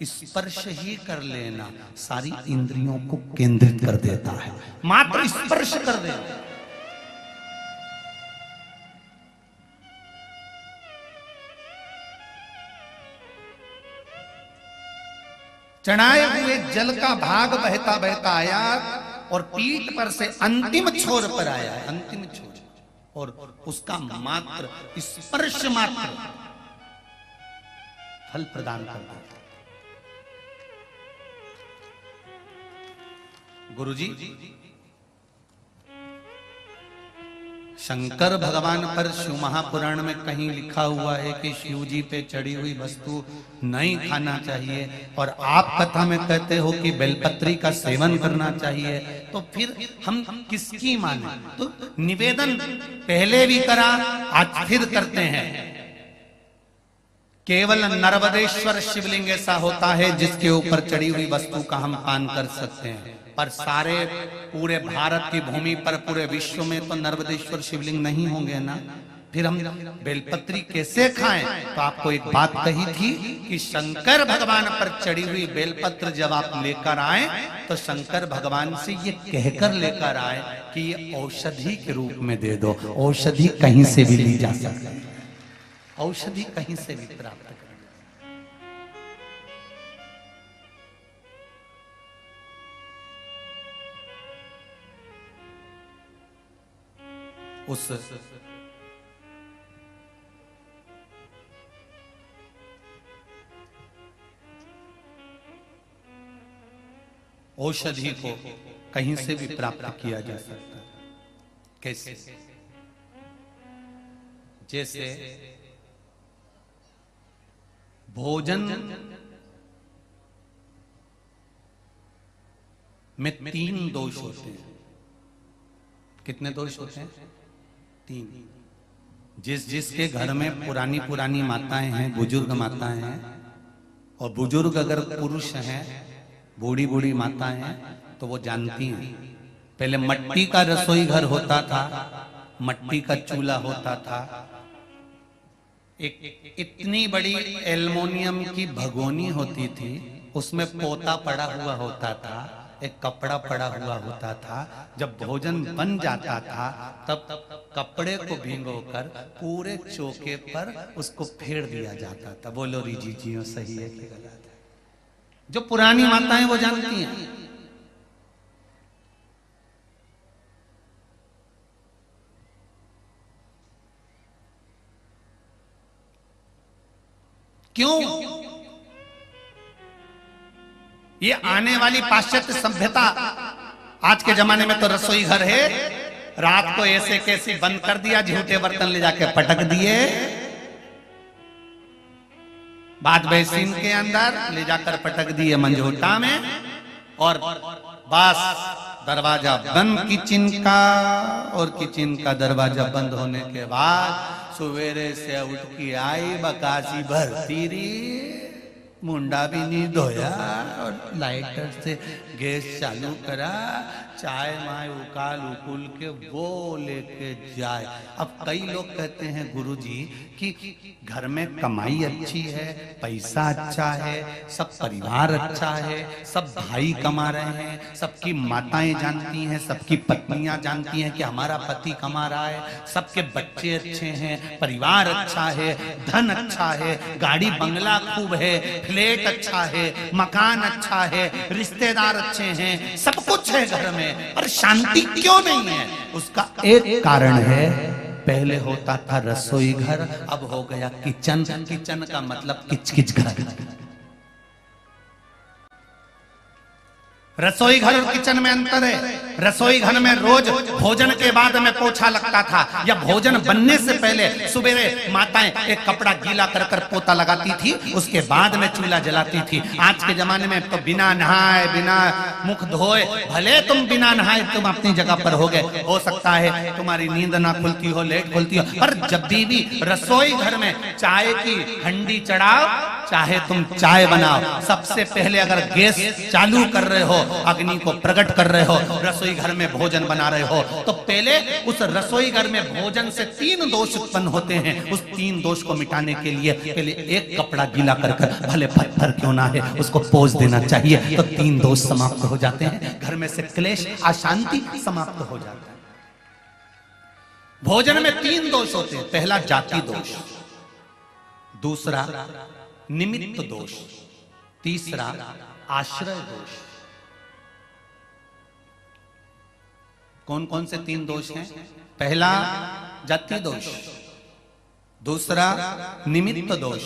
[SPEAKER 1] स्पर्श ही कर लेना सारी इंद्रियों को केंद्रित कर देता है। मात्र स्पर्श कर देना। चढ़ाए हुए जल का भाग बहता बहता आया और पीठ पर से अंतिम छोर पर आया है, अंतिम छोर, और उसका मात्र स्पर्श मात्र फल प्रदान करता है। गुरुजी, शंकर भगवान पर शिव महापुराण में कहीं लिखा हुआ है कि शिव जी पे चढ़ी हुई वस्तु नहीं खाना चाहिए, और आप कथा में कहते हो कि बेलपत्री का सेवन करना चाहिए, तो फिर हम किसकी माने? तो निवेदन पहले भी करा, आज फिर करते हैं। केवल नर्मदेश्वर शिवलिंग ऐसा होता है जिसके ऊपर चढ़ी हुई वस्तु का हम पान कर सकते हैं, पर सारे पूरे भारत की भूमि पर, पूरे विश्व में तो नर्मदेश्वर शिवलिंग नहीं होंगे ना, फिर हम बेलपत्री कैसे खाएं? तो आपको एक बात कही थी कि शंकर भगवान पर चढ़ी हुई बेलपत्र जब आप लेकर आए तो शंकर भगवान से ये कहकर लेकर आए कि ये औषधि के रूप में दे दो। औषधि कहीं से भी ली जा सकती है, औषधि कहीं से भी प्राप्त कर। उस औषधि को कहीं से भी प्राप्त किया जा सकता है। कैसे? जैसे भोजन में 3 दोष होते हैं। कितने दोष होते हैं? 3। जिसके घर में पुरानी माताएं हैं, बुजुर्ग माताएं हैं, और बुजुर्ग अगर पुरुष हैं, बूढ़ी माताएं हैं, तो वो जानती हैं। पहले मट्टी का रसोई घर होता था, मट्टी का चूल्हा होता था, एक इतनी बड़ी एल्युमिनियम की भगोनी होती थी, उसमें पोता पड़ा हुआ होता था, एक कपड़ा पड़ा हुआ होता था। जब भोजन बन जाता था तब कपड़े को भिगोकर पूरे चौके पर उसको फेर दिया जाता था। बोलो रीजी जी, सही है कि गलत है? जो पुरानी माताएं वो जानती हैं। क्यों? ये आने वाली पाश्चात्य सभ्यता, आज के जमाने में तो रसोई घर है, रात को ऐसे कैसे बंद कर दिया, झूठे बर्तन ले जाके पटक दिए, बाद बेसिन के अंदर ले जाकर पटक दिए मंजोटा में, और बस दरवाजा बंद किचन का, और किचन का दरवाजा बंद होने के बाद सवेरे से उठ के आई बकासी भरती रही, मुंडा भी नहीं धोया और लाइटर से गैस चालू करा, चाय माय उकाल उकुल के वो लेके जाए। अब कई लोग कहते हैं गुरुजी कि घर में कमाई अच्छी है, पैसा अच्छा है, सब परिवार अच्छा है, सब भाई कमा रहे हैं, सबकी माताएं जानती हैं, सबकी पत्नियां जानती हैं कि हमारा पति कमा रहा है, सबके बच्चे अच्छे हैं, परिवार अच्छा है, धन अच्छा है, गाड़ी बंगला खूब है, फ्लैट अच्छा है, मकान अच्छा है, रिश्तेदार अच्छे हैं, सब कुछ है घर में, पर शांति क्यों नहीं है? उसका एक कारण है, पहले होता था रसोई घर, अब हो गया किचन। किचन का मतलब किचकिच घर। रसोई घर और किचन में अंतर है। रसोई घर में रोज भोजन के बाद में पोछा लगता था, या भोजन बनने से पहले सवेरे माताएं एक कपड़ा गीला कर कर पोता लगाती थी, उसके बाद में चूल्हा जलाती थी। आज के जमाने में तो बिना नहाए, बिना मुख धोए, भले तुम बिना नहाए तुम अपनी जगह पर हो गए, हो सकता है तुम्हारी नींद ना खुलती हो, लेट खुलती हो, पर जब भी रसोई घर में चाय की हंडी चढ़ाओ, चाहे तुम चाय बनाओ, सबसे पहले अगर गैस चालू कर रहे हो, अग्नि को प्रकट कर रहे हो, रसोई घर में भोजन बना रहे हो, तो पहले उस रसोई घर में भोजन से 3 दोष उत्पन्न होते हैं। उस 3 दोष को मिटाने के लिए पहले एक कपड़ा गीला कर कर, भले पत्थर क्यों ना है, उसको पोंछ देना चाहिए, तो 3 दोष समाप्त हो जाते हैं। घर में से क्लेश, अशांति समाप्त हो जाता है। भोजन में 3 दोष होते हैं। पहला जाति दोष, दूसरा निमित्त दोष, तीसरा आश्रय दोष। कौन कौन से 3 दोष हैं? पहला जाति दोष, दूसरा निमित्त दोष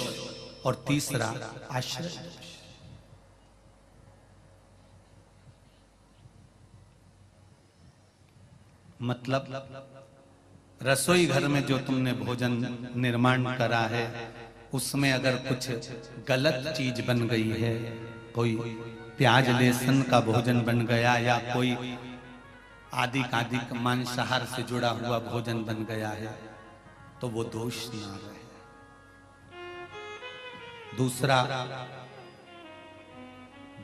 [SPEAKER 1] और तीसरा आश्रय दोष। मतलब रसोई घर में जो तुमने भोजन निर्माण करा है, उसमें अगर कुछ गलत चीज बन गई है, कोई प्याज लहसुन का भोजन बन गया, या कोई आदिक मांसाहार से जुड़ा हुआ भोजन बन गया है, तो वो दोष ना रहे। दूसरा,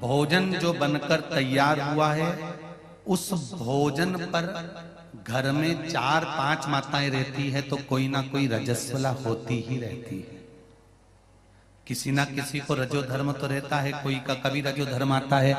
[SPEAKER 1] भोजन जो बनकर तैयार हुआ है, उस भोजन पर घर में 4-5 माताएं रहती है, तो कोई ना कोई रजस्वला होती ही रहती है। किसी ना किसी को रजो धर्म तो रहता है, कोई का कभी रजो धर्म आता है,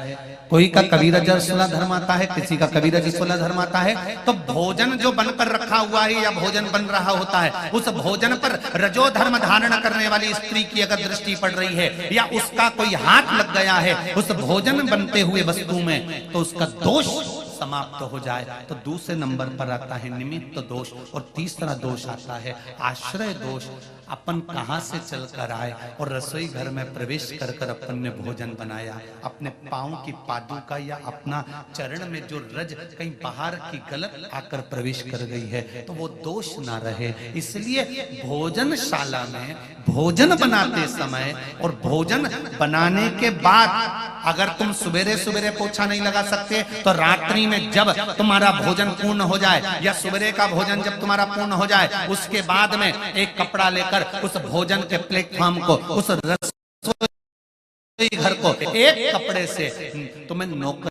[SPEAKER 1] कोई का कभी रजस्वला धर्म आता है, किसी का कभी रजस्वला धर्म आता है। तो भोजन जो बनकर रखा हुआ है या भोजन बन रहा होता है, उस भोजन पर रजो धर्म धारण करने वाली स्त्री की अगर दृष्टि पड़ रही है, या उसका कोई हाथ लग गया है उस भोजन बनते हुए वस्तु में, तो उसका दोष समाप्त हो जाए। तो दूसरे नंबर पर आता है निमित्त दोष, और तीसरा दोष आता है आश्रय दोष। अपन कहां से चल कर आए और रसोई घर में प्रवेश कर कर अपन ने भोजन बनाया, अपने पांव की पादुका या अपना चरण में जो रज कहीं बाहर की गलत आकर प्रवेश कर गई है, तो वो दोष ना रहे। इसलिए भोजनशाला में भोजन बनाते समय और भोजन बनाने के बाद अगर तुम सवेरे सवेरे पोछा नहीं लगा सकते, तो रात्रि में जब तुम्हारा भोजन पूर्ण हो जाए, या सवेरे का भोजन जब तुम्हारा पूर्ण हो जाए, उसके बाद में एक कपड़ा लेकर उस भोजन के प्लेटफॉर्म को, उस रसोई घर को एक कपड़े से तुम्हें नोकर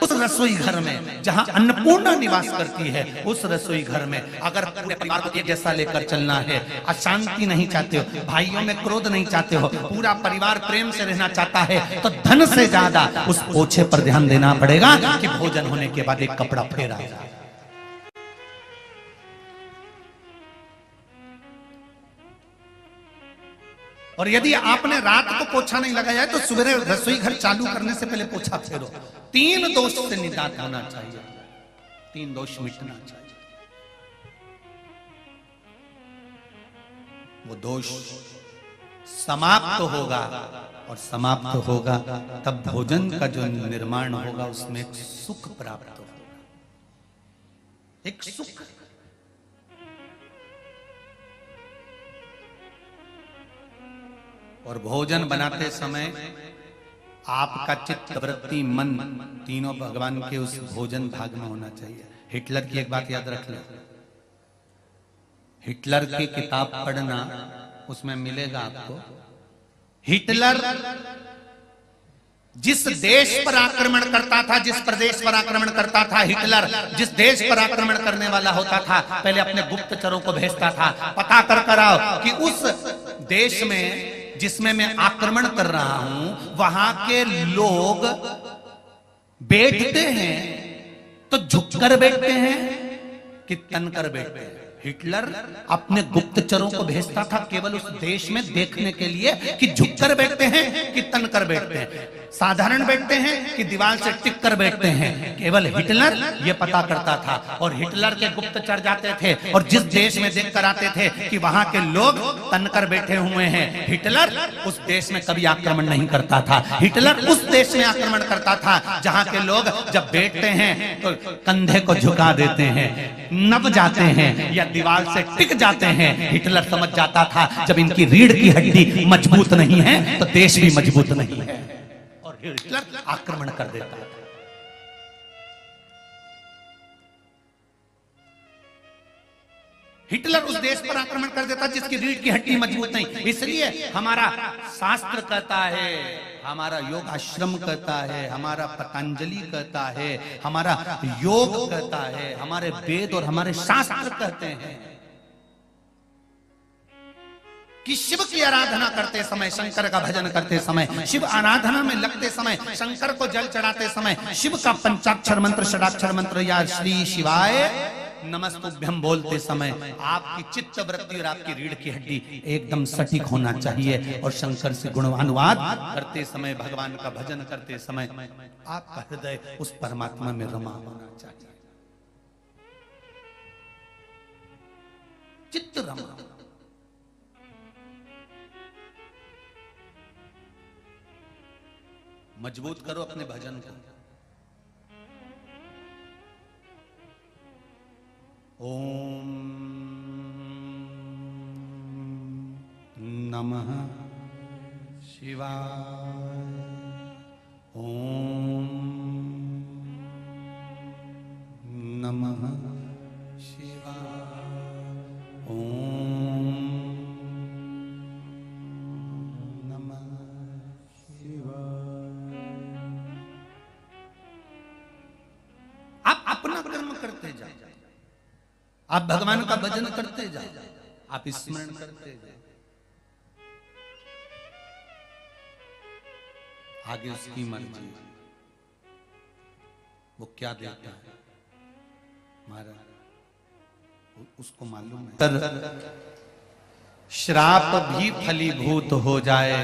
[SPEAKER 1] उस रसोई घर में जहां अन्नपूर्णा निवास करती है, उस रसोई घर में अगर पूरे परिवार को एक जैसा लेकर चलना है, अशांति नहीं चाहते हो, भाइयों में क्रोध नहीं चाहते हो, पूरा परिवार प्रेम से रहना चाहता है, तो धन से ज्यादा उस पोछे पर ध्यान देना पड़ेगा कि भोजन होने के बाद एक कपड़ा फेरा जाए। और यदि आपने रात को पोछा नहीं लगाया है, तो सुबह रसोई घर चालू करने से पहले पोछा फेरो। 3 दोष से निजात होना चाहिए, 3 दोष मिटना चाहिए। वो दोष समाप्त होगा, और समाप्त होगा तब भोजन का जो निर्माण होगा उसमें एक सुख प्राप्त होगा, एक सुख। और भोजन बनाते समय आपका चित्त, वृत्ति, मन तीनों भगवान के उस भोजन भाग में होना चाहिए। हिटलर की एक बात याद रख लो, हिटलर की किताब पढ़ना, उसमें मिलेगा आपको। हिटलर जिस देश पर आक्रमण करता था, जिस प्रदेश पर आक्रमण करता था, हिटलर जिस देश पर आक्रमण करने वाला होता था, पहले अपने गुप्तचरों को भेजता था, पता कर आओ कि उस देश में जिसमें मैं आक्रमण कर रहा हूं वहां के लोग बैठते हैं तो झुककर बैठते हैं कि तनकर बैठते हैं। हिटलर अपने गुप्तचरों को भेजता था केवल उस देश में देखने के लिए कि झुककर बैठते हैं कि तनकर बैठते हैं, साधारण बैठते हैं कि दीवार से टिक कर बैठते हैं। केवल हिटलर ये पता करता था और हिटलर के गुप्तचर जाते थे और जिस देश में देखकर आते थे कि वहां के लोग तनकर बैठे हुए हैं, हिटलर उस देश में कभी आक्रमण नहीं करता था। हिटलर उस देश में आक्रमण करता था जहां के लोग जब बैठते हैं तो कंधे को झुका देते हैं, नब जाते हैं या दीवार से टिक जाते हैं। हिटलर समझ जाता था जब इनकी रीढ़ की हड्डी मजबूत नहीं है तो देश भी मजबूत नहीं है, और हिटलर आक्रमण कर देता था। हिटलर उस देश पर आक्रमण कर देता जिसकी रीढ़ की हड्डी मजबूत नहीं। इसलिए हमारा शास्त्र कहता है, हमारा योग आश्रम कहता है, हमारा पतंजलि कहता है, हमारा योग कहता है, हमारे वेद और हमारे शास्त्र कहते हैं कि शिव की आराधना करते समय, शंकर का भजन करते समय, शिव आराधना में लगते समय, शंकर को जल चढ़ाते समय शिव का पंचाक्षर मंत्र, षडाक्षर मंत्र या श्री शिवाय नमस्तुभ्यं बोलते समय आपकी चित्त वृत्ति और आपकी रीढ़ की हड्डी एकदम सटीक होना चाहिए। और शंकर से गुणानुवाद करते समय, भगवान का भजन करते समय आपका हृदय उस परमात्मा में रमा होना चाहिए, चित्त रमा। मजबूत करो अपने भजन को। ओम नमः शिवाय। ओम नमः शिवाय। ओम नमः शिवाय। आप अपना कर्म करते जाओ, आप भगवान का भजन करते जाओ, आप स्मरण करते जाओ, आगे उसकी मर्जी, वो क्या देता है महाराज उसको मालूम है। श्राप भी फलीभूत हो जाए,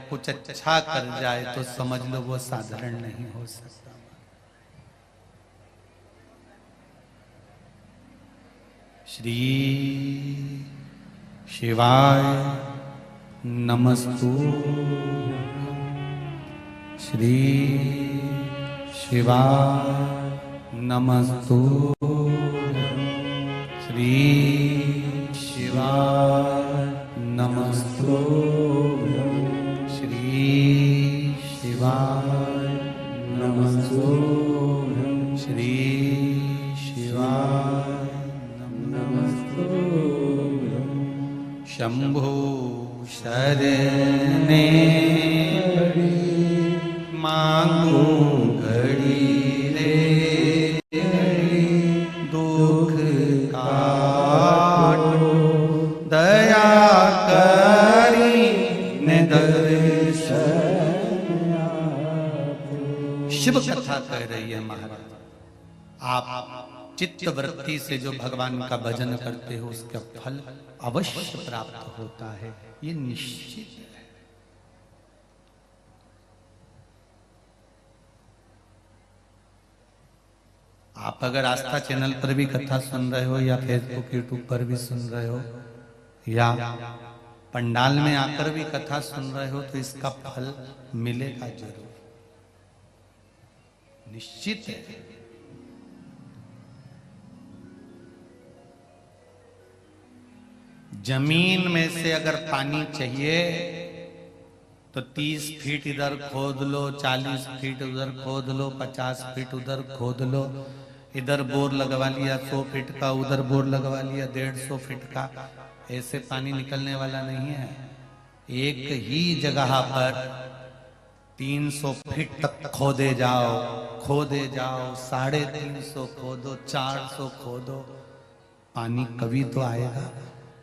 [SPEAKER 1] कुछ अच्छा कर जाए तो समझ लो वो साधारण नहीं हो सकता। श्री शिवाय नमस्तु। श्री शिवाय नमस्तु। श्री शिवाय नमस्तु। श्री शिवाय नमस्तु। श्री शिवाय शंभो शरणे मांगो घड़ी रे, दुख काटो दया करी ने दर्शन। शिव कथा कह रही है महाराज, आप चित्त वृत्ति से जो भगवान का भजन करते हो उसका फल अवश्य प्राप्त होता है, ये निश्चित है। आप अगर आस्था चैनल पर भी कथा सुन रहे हो या फेसबुक यूट्यूब पर भी सुन रहे हो या पंडाल में आकर भी कथा सुन रहे हो तो इसका फल मिलेगा जरूर, निश्चित है। जमीन में से अगर पानी चाहिए तो 30 फीट इधर खोद लो, 40 फीट उधर खोद लो, 50 फीट उधर खोद लो, इधर बोर लगवा लिया 100 फीट का, उधर बोर लगवा लिया 150 फीट का, ऐसे पानी निकलने वाला नहीं है। एक ही जगह पर 300 फीट तक खोदे जाओ, 350 खोदो, 400 खोदो, पानी कभी तो आएगा।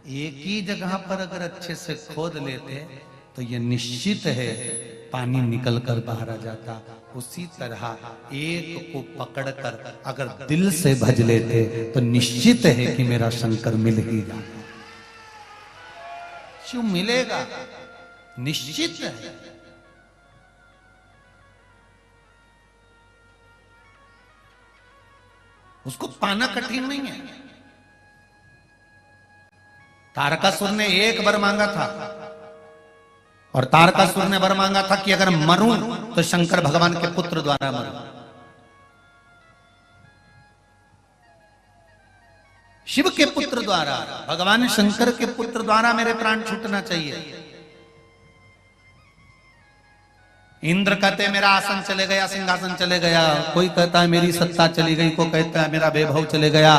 [SPEAKER 1] एक ही जगह पर अगर अच्छे से खोद लेते तो ये निश्चित है पानी निकल कर बाहर आ जाता। उसी तरह एक को पकड़कर अगर दिल से भज लेते तो निश्चित है कि मेरा शंकर मिल ही जाता। क्यों मिलेगा, निश्चित है। उसको पाना कठिन नहीं है। तारकासुर ने एक वर मांगा था और तारकासुर ने वर मांगा था कि अगर मरूं तो शंकर भगवान के पुत्र द्वारा मरूं। शिव के पुत्र द्वारा, भगवान शंकर के पुत्र द्वारा मेरे प्राण छूटना चाहिए। इंद्र कहते मेरा आसन चले गया, सिंहासन चले गया, कोई कहता है मेरी सत्ता चली गई, कोई कहता है मेरा वैभव चले गया,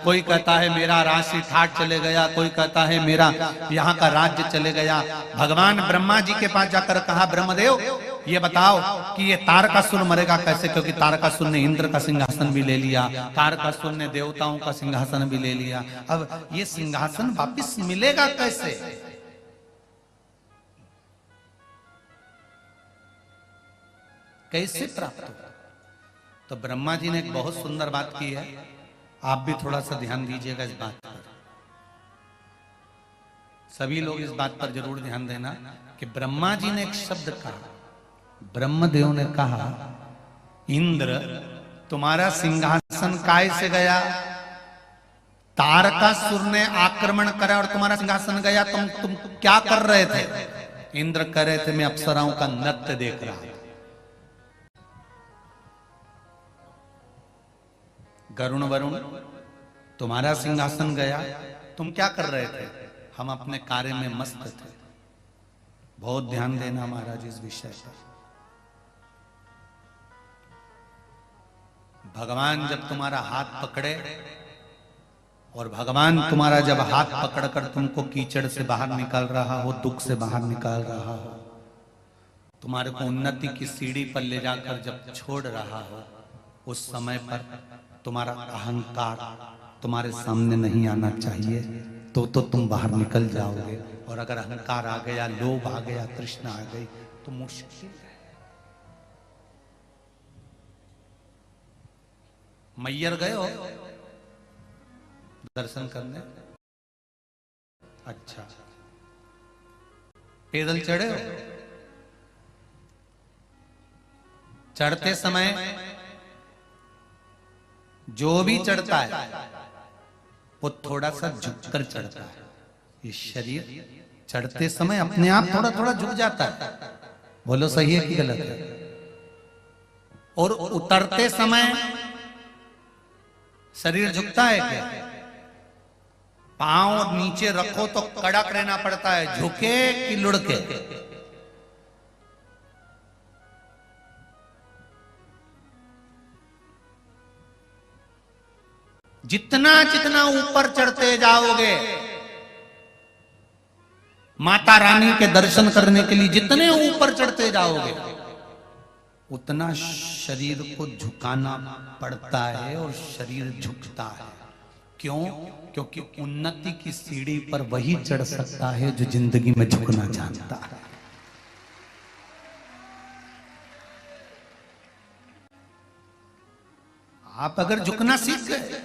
[SPEAKER 1] कोई कहता है मेरा राशि ठाट चले गया, कोई कहता है मेरा यहाँ का राज्य चले गया। भगवान ब्रह्मा जी के पास जाकर कहा, ब्रह्मदेव ये बताओ कि ये तारकासुर मरेगा कैसे, क्योंकि तारकासुर ने इंद्र का सिंहासन भी ले लिया, तारकासुर ने देवताओं का सिंहासन भी ले लिया, अब ये सिंहासन वापिस मिलेगा कैसे? कैसे प्राप्त हो? तो ब्रह्मा जी ने एक बहुत सुंदर बात की है, आप भी थोड़ा सा ध्यान दीजिएगा इस बात पर। सभी लोग इस बात पर जरूर ध्यान देना कि ब्रह्मा जी ने एक शब्द कहा, ब्रह्मदेव ने कहा, इंद्र तुम्हारा सिंहासन काय से गया? तारकासुर ने आक्रमण करा और तुम्हारा सिंहासन गया, तुम क्या कर रहे थे? इंद्र कह रहे थे मैं अप्सराओं का नृत्य देख रहा था। गरुण वरुण तुम्हारा सिंहासन गया, तुम क्या कर रहे थे? हम अपने कार्य में मस्त थे। बहुत ध्यान देना महाराज इस विषय पर। भगवान जब तुम्हारा हाथ पकड़े और भगवान तुम्हारा जब हाथ पकड़कर तुमको कीचड़ से बाहर निकाल रहा हो, दुख से बाहर निकाल रहा हो, तुम्हारे को उन्नति की सीढ़ी पर ले जाकर जब छोड़ रहा हो, उस समय पर तुम्हारा अहंकार तुम्हारे सामने नहीं आना चाहिए, तो तुम बाहर निकल जाओगे। और अगर अहंकार आ गया, लोभ आ गया, तृष्णा आ गई तो मुश्किल है। मैयर गए हो दर्शन करने? अच्छा, पैदल चढ़े हो? चढ़ते समय जो भी चढ़ता है वो थोड़ा सा झुककर चढ़ता है। ये शरीर चढ़ते समय अपने आप थोड़ा थोड़ा झुक जाता है, बोलो सही है कि गलत है? और उतरते समय शरीर झुकता है क्या? पांव नीचे रखो तो कड़क रहना पड़ता है, झुके कि लुढ़के? जितना जितना ऊपर चढ़ते जाओगे, माता रानी के दर्शन करने के लिए जितने ऊपर चढ़ते जाओगे, उतना शरीर को झुकाना पड़ता है और शरीर झुकता है। क्यों? क्योंकि उन्नति की सीढ़ी पर वही चढ़ सकता है जो जिंदगी में झुकना जानता है। आप अगर झुकना सीख गए,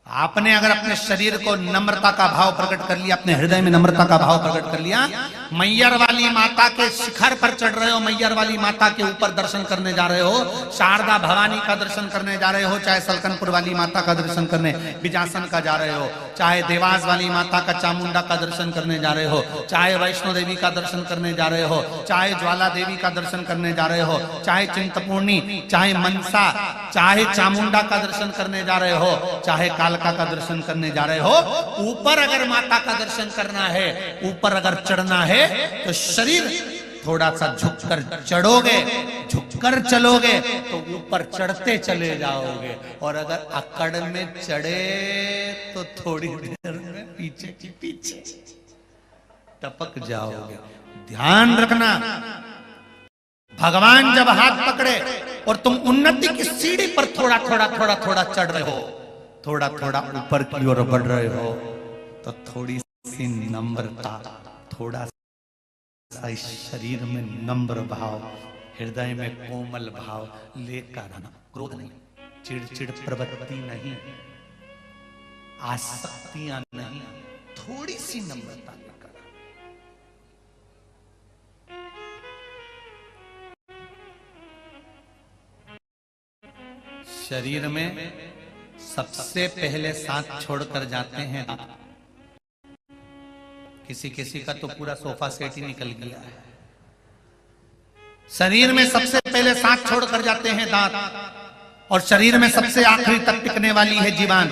[SPEAKER 1] आपने अगर अपने शरीर को नम्रता का भाव प्रकट कर लिया, अपने हृदय में नम्रता का भाव प्रकट कर लिया, मैयर वाली माता के शिखर पर चढ़ रहे हो, मैयर वाली माता के ऊपर दर्शन करने जा रहे हो, शारदा भवानी का दर्शन करने जा रहे हो, चाहे सलकनपुर वाली माता का दर्शन करने बिजासन का जा रहे हो, चाहे देवास वाली माता का चामुंडा का दर्शन करने जा रहे हो, चाहे वैष्णो देवी का दर्शन करने जा रहे हो, चाहे ज्वाला देवी का दर्शन करने जा रहे हो, चाहे चिंतपूर्णी, चाहे मनसा, चाहे चामुंडा का दर्शन करने जा रहे हो, चाहे कालका का दर्शन करने जा रहे हो, ऊपर अगर माता का दर्शन करना है, ऊपर अगर चढ़ना है तो शरीर थोड़ा सा झुककर चढ़ोगे, झुककर चलोगे तो ऊपर चढ़ते चले जाओगे, और अगर अकड़ में चढ़े तो थोड़ी देर में पीछे की पीछे टपक जाओगे। ध्यान रखना, भगवान जब हाथ पकड़े और तुम उन्नति की सीढ़ी पर थोड़ा थोड़ा थोड़ा थोड़ा चढ़ रहे हो, थोड़ा थोड़ा ऊपर की ओर बढ़ रहे हो, तो थोड़ी सी नम्रता, थोड़ा सा इस शरीर में नम्र भाव, हृदय में कोमल भाव लेकर आना। क्रोध नहीं, चिड़चिड़ प्रवृत्ति नहीं, आसक्तियां नहीं, थोड़ी सी नम्रता लेकर। शरीर में सबसे पहले साथ छोड़कर जाते हैं। किसी किसी का तो पूरा सोफा सेट ही निकल गया है। शरीर में सबसे पहले साथ छोड़कर जाते हैं दांत, और शरीर में सबसे आखिरी तक टिकने वाली है जीवान।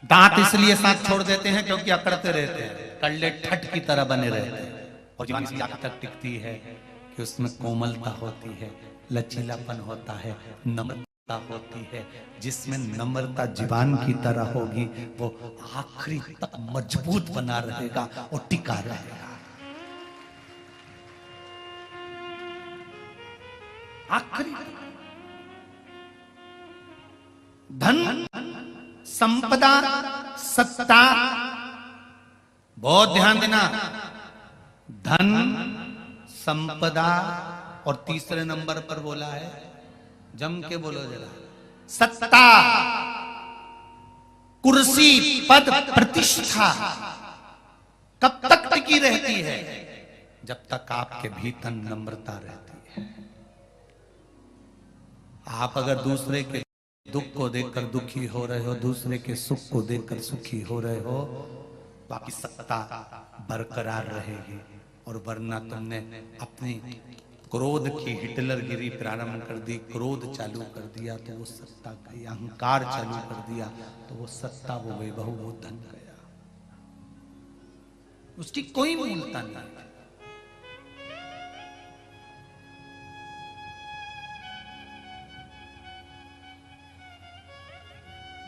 [SPEAKER 1] दांत इसलिए साथ छोड़ देते हैं क्योंकि अकड़ते रहते हैं, कल्ले ठट की तरह बने रहते हैं, और जीवान इसलिए आखिर तक टिकती है कि उसमें कोमलता होती है, लचीलापन होता है, नम्रता होती है। जिसमें नम्रता जीवान की तरह होगी वो आखिरी तक मजबूत बना रहेगा और टिका रहेगा। आखिरी धन, संपदा, सत्ता, बहुत ध्यान देना, धन, संपदा, और तीसरे नंबर पर बोला है, जम के बोलो जरा, सत्ता, कुर्सी, पद, प्रतिष्ठा कब तक टिकी रहती है? जब तक आपके भीतर नम्रता रहती है। आप अगर दूसरे के दुख को देखकर दुखी हो रहे हो, दूसरे के सुख को देखकर सुखी हो रहे हो, तो आपकी सत्ता बरकरार रहेगी, और वरना तुमने अपनी क्रोध की हिटलरगिरी प्रारंभ कर दी, क्रोध चालू कर दिया तो वो सत्ता गई, अहंकार चालू कर दिया तो वो सत्ता, वो वैभव, वो धन गया, उसकी कोई मूलता नहीं।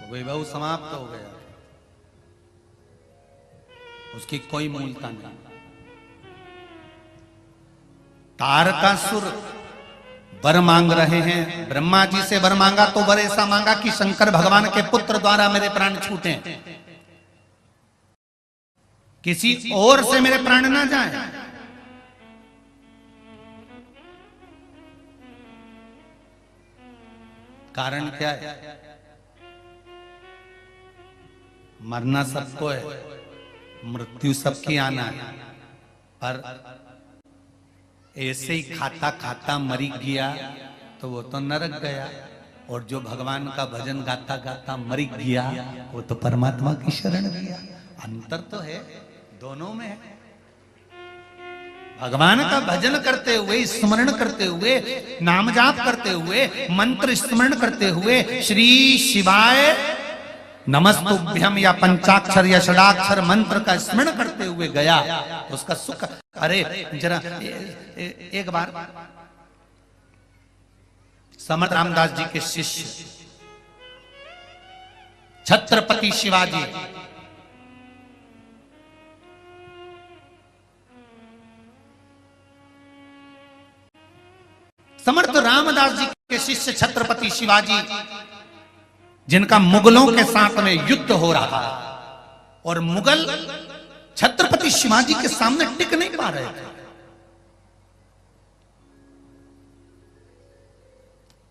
[SPEAKER 1] वो वैभव समाप्त हो गया, उसकी कोई मूलता नहीं। तारकासुर वर मांग रहे हैं, ब्रह्मा जी से वर मांगा तो वर ऐसा मांगा कि शंकर भगवान के पुत्र द्वारा मेरे प्राण छूटे, किसी और से मेरे प्राण ना जाए। कारण क्या है? मरना सबको है, मृत्यु सबकी आना है, पर ऐसे ही खाता खाता मरी गया तो वो तो नरक गया, और जो भगवान का भजन गाता गाता मरी गया वो तो परमात्मा की शरण गया। अंतर तो है, दोनों में है। भगवान का भजन करते हुए, स्मरण करते हुए, नाम जाप करते हुए, मंत्र स्मरण करते हुए, श्री शिवाय नमस्तुभ्यम या पंचाक्षर या षडाक्षर मंत्र का स्मरण करते हुए गया, उसका सुख। अरे जरा एक बार समर्थ रामदास जी के शिष्य छत्रपति शिवाजी समर्थ रामदास जी के शिष्य छत्रपति शिवाजी, जिनका मुगलों के साथ में युद्ध हो रहा था, और मुगल छत्रपति शिवाजी के सामने टिक नहीं पा रहे थे।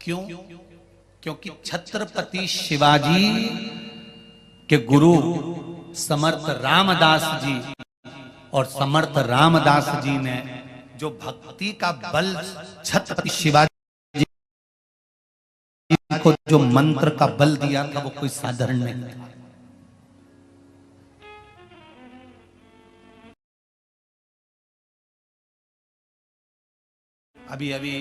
[SPEAKER 1] क्यों? क्योंकि छत्रपति शिवाजी के गुरु समर्थ रामदास जी, और समर्थ रामदास जी ने जो भक्ति का बल छत्रपति शिवाजी को जो मंत्र का बल दिया था वो कोई साधारण नहीं था। अभी अभी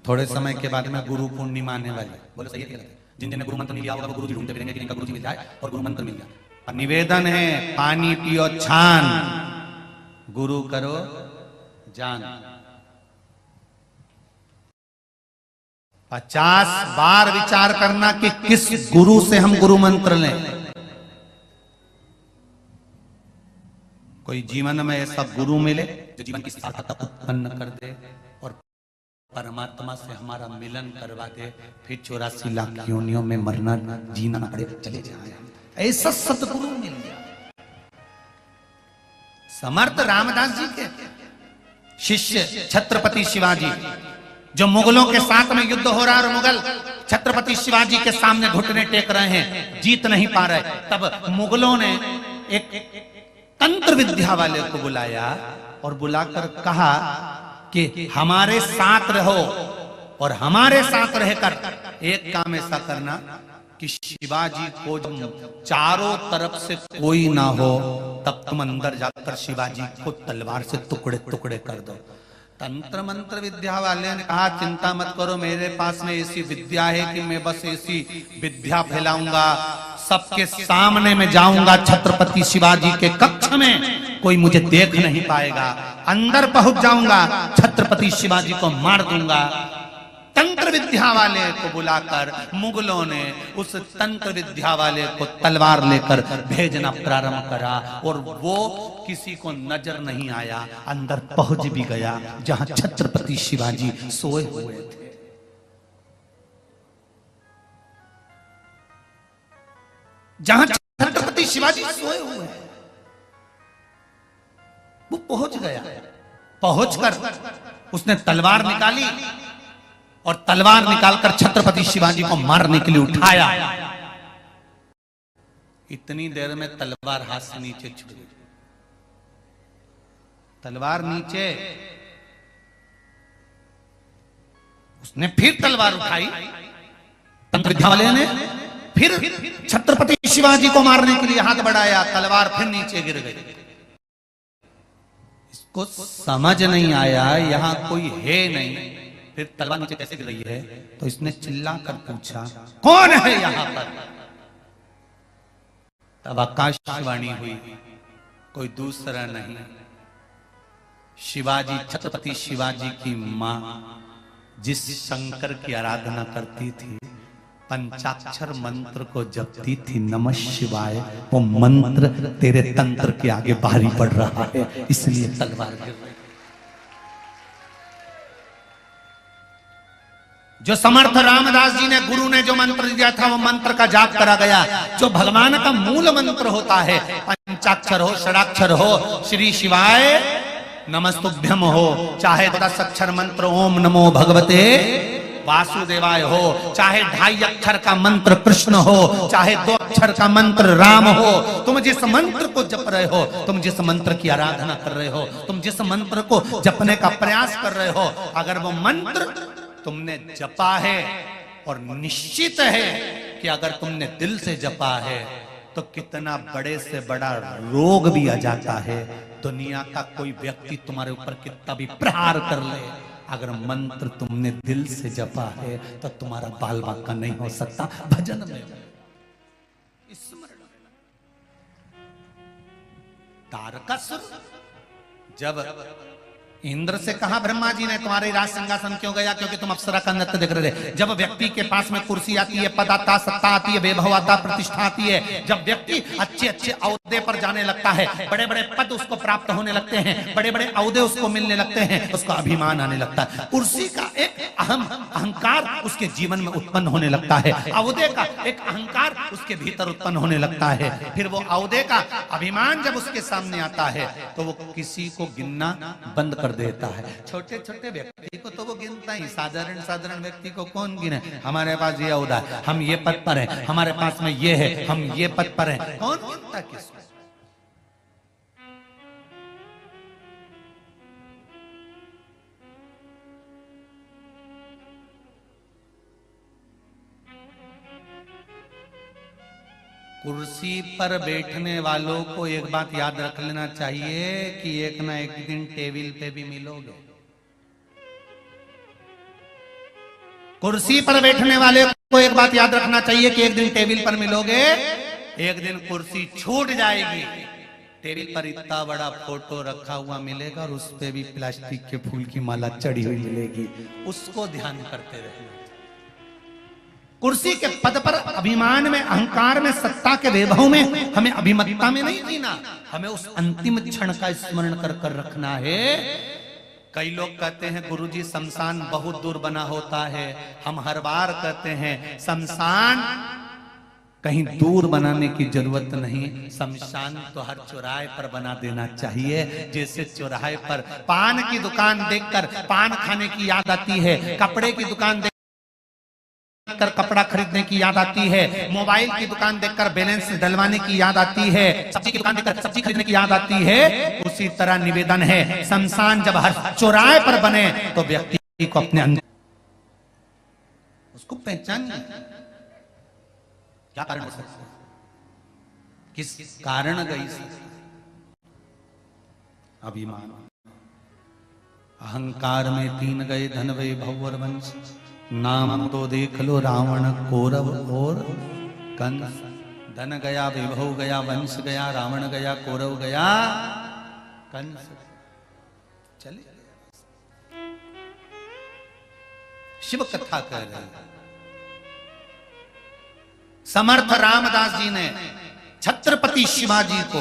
[SPEAKER 1] थोड़े समय के बाद में गुरु पूर्णिमा आने वाली। बोलो सही है? जिन जिन गुरु मंत्र मिल गया होगा वो गुरु जी ढूंढते फिरेंगे कि इनका गुरु जी मिल जाए, और गुरु मंत्र मिल गया। निवेदन है, पानी पियो छान, गुरु करो जान। 50 बार विचार करना कि किस गुरु से हम गुरु मंत्र लें। कोई जीवन में ऐसा गुरु मिले जो जीवन की सार्थकता उत्पन्न कर दे और परमात्मा से हमारा मिलन करवा दे, फिर 84 लाख योनियों में मरना जीना ना पड़े, चले जाए। ऐसा सतगुरु मिल गया। समर्थ रामदास जी के शिष्य छत्रपति शिवाजी, जो मुगलों के साथ में युद्ध हो रहा है और मुगल छत्रपति शिवाजी के सामने घुटने टेक रहे हैं, जीत नहीं पा रहे, तब मुगलों ने एक तंत्र विद्या वाले को बुलाया और बुलाकर कहा कि हमारे साथ रहो और हमारे साथ रहकर एक काम ऐसा करना कि शिवाजी को जब चारों तरफ से कोई ना हो तब तुम अंदर जाकर शिवाजी को तलवार से टुकड़े टुकड़े कर दो। तंत्र मंत्र विद्या वाले ने कहा चिंता मत करो, मेरे पास में ऐसी विद्या है कि मैं बस ऐसी विद्या फैलाऊंगा, सबके सामने में जाऊंगा छत्रपति शिवाजी के कक्ष में, कोई मुझे देख नहीं पाएगा, अंदर पहुंच जाऊंगा, छत्रपति शिवाजी को मार दूंगा। तंत्र विद्या वाले को बुलाकर मुगलों ने उस तंत्र विद्या वाले को तलवार लेकर भेजना प्रारंभ करा और वो किसी को नजर नहीं आया, अंदर पहुंच भी गया जहां छत्रपति शिवाजी सोए हुए थे। जहां छत्रपति शिवाजी सोए हुए हैं वो पहुंच गया। पहुंचकर उसने तलवार निकाली और तलवार निकालकर छत्रपति शिवाजी को मारने के लिए उठाया। इतनी देर में तलवार हाथ से नीचे छूट गई। तलवार नीचे, उसने फिर तलवार उठाई, तंत्र विद्या वाले ने फिर छत्रपति शिवाजी को मारने के लिए हाथ बढ़ाया, तलवार फिर नीचे गिर गई। इसको समझ नहीं आया यहां कोई है नहीं, फिर तलवार नीचे कैसे गिर रही है, तो इसने चिल्लाकर पूछा कौन है यहां पर। तब आकाशवाणी हुई, कोई दूसरा नहीं, शिवाजी, छत्रपति शिवाजी की मां जिस शंकर की आराधना करती थी, पंचाक्षर मंत्र को जपती थी, नमः शिवाय, वो मंत्र तेरे तंत्र के आगे भारी पड़ रहा है, इसलिए तलवार गिर रही। जो समर्थ रामदास जी ने, गुरु ने जो मंत्र दिया था, वो मंत्र का जाप करा गया। जो भगवान का मूल मंत्र होता है, पंचाक्षर हो, षडाक्षर हो, श्री शिवाय नमस्तुभ्यम हो, चाहे 10 अक्षर मंत्र ओम नमो भगवते वासुदेवाय हो, चाहे 2.5 अक्षर का मंत्र कृष्ण हो, चाहे 2 अक्षर का मंत्र राम हो, तुम जिस मंत्र को जप रहे हो, तुम जिस मंत्र की आराधना कर रहे हो, तुम जिस मंत्र को जपने का प्रयास कर रहे हो, अगर वो मंत्र तुमने जपा है और निश्चित है कि अगर तुमने दिल से जपा है तो कितना बड़े से बड़ा रोग भी आ जाता है, दुनिया का कोई व्यक्ति तुम्हारे ऊपर कितना भी प्रहार कर ले, अगर मंत्र तुमने दिल से जपा है तो तुम्हारा बाल बांका नहीं हो सकता। भजन में स्मरण, तारकासुर जब इंद्र से कहा ब्रह्मा जी ने तुम्हारे राज सिंहासन क्यों गया, क्योंकि तुम अप्सरा का नृत्य देख रहे थे। जब व्यक्ति के पास में कुर्सी आती है, पद आता, सत्ता आती है, वैभव आता, प्रतिष्ठा आती है, जब व्यक्ति अच्छे अच्छे औहदे पर जाने लगता है, बड़े बड़े पद उसको प्राप्त होने लगते हैं, बड़े बड़े औहदे उसको मिलने लगते हैं, उसका अभिमान आने लगता है, कुर्सी का एक अहंकार उसके जीवन में उत्पन्न होने लगता है, औहदे का एक अहंकार उसके भीतर उत्पन्न होने लगता है। फिर वो औहदे का अभिमान जब उसके सामने आता है तो वो किसी को गिनना बंद कर देता है। छोटे छोटे व्यक्ति को तो वो गिनता ही, साधारण व्यक्ति को कौन गिने। हमारे पास ये औहदा है, हम ये पद पर हैं, हमारे पास में ये है, हम ये पद पर हैं, कौन गिनता किसको। कुर्सी पर बैठने वालों को एक बात याद रख लेना चाहिए कि एक ना एक दिन टेबल पे भी मिलोगे। कुर्सी पर बैठने वाले को एक बात याद रखना चाहिए कि एक दिन टेबल पर मिलोगे, एक दिन कुर्सी छूट जाएगी, टेबल पर इतना बड़ा फोटो रखा हुआ मिलेगा और उस पे भी प्लास्टिक के फूल की माला चढ़ी हुई मिलेगी, उसको ध्यान करते रहना। कुर्सी के पद पर अभिमान में, अहंकार में, सत्ता के वैभव में, हमें अभिमतता में नहीं जीना, हमें उस अंतिम क्षण का स्मरण कर कर रखना है। कई लोग कहते हैं गुरुजी शमशान बहुत दूर बना होता है, हम हर बार कहते हैं शमशान कहीं दूर बनाने की जरूरत नहीं, शमशान तो हर चौराहे पर बना देना चाहिए। जैसे चौराहे पर पान की दुकान देखकर पान खाने की याद आती है, कपड़े की दुकान देखकर कपड़ा खरीदने की याद आती है, मोबाइल की दुकान देखकर बैलेंस डलवाने की याद आती है, सब्जी की दुकान देखकर सब्जी खरीदने की याद आती है, उसी तरह निवेदन है शमशान जब हर चौराहे पर बने तो व्यक्ति को अपने अंदर उसको पहचानिए। क्या कारण हो सकता है, किस कारण गई? अभिमान, अहंकार में 3 गए धन वैभव और वंश, नाम तो देख लो रावण कौरव और कंस। धन गया, वैभव गया, वंश गया, रावण गया, कौरव गया, कंस। चले शिव कथा कह रहे हैं। समर्थ रामदास जी ने छत्रपति शिवाजी को,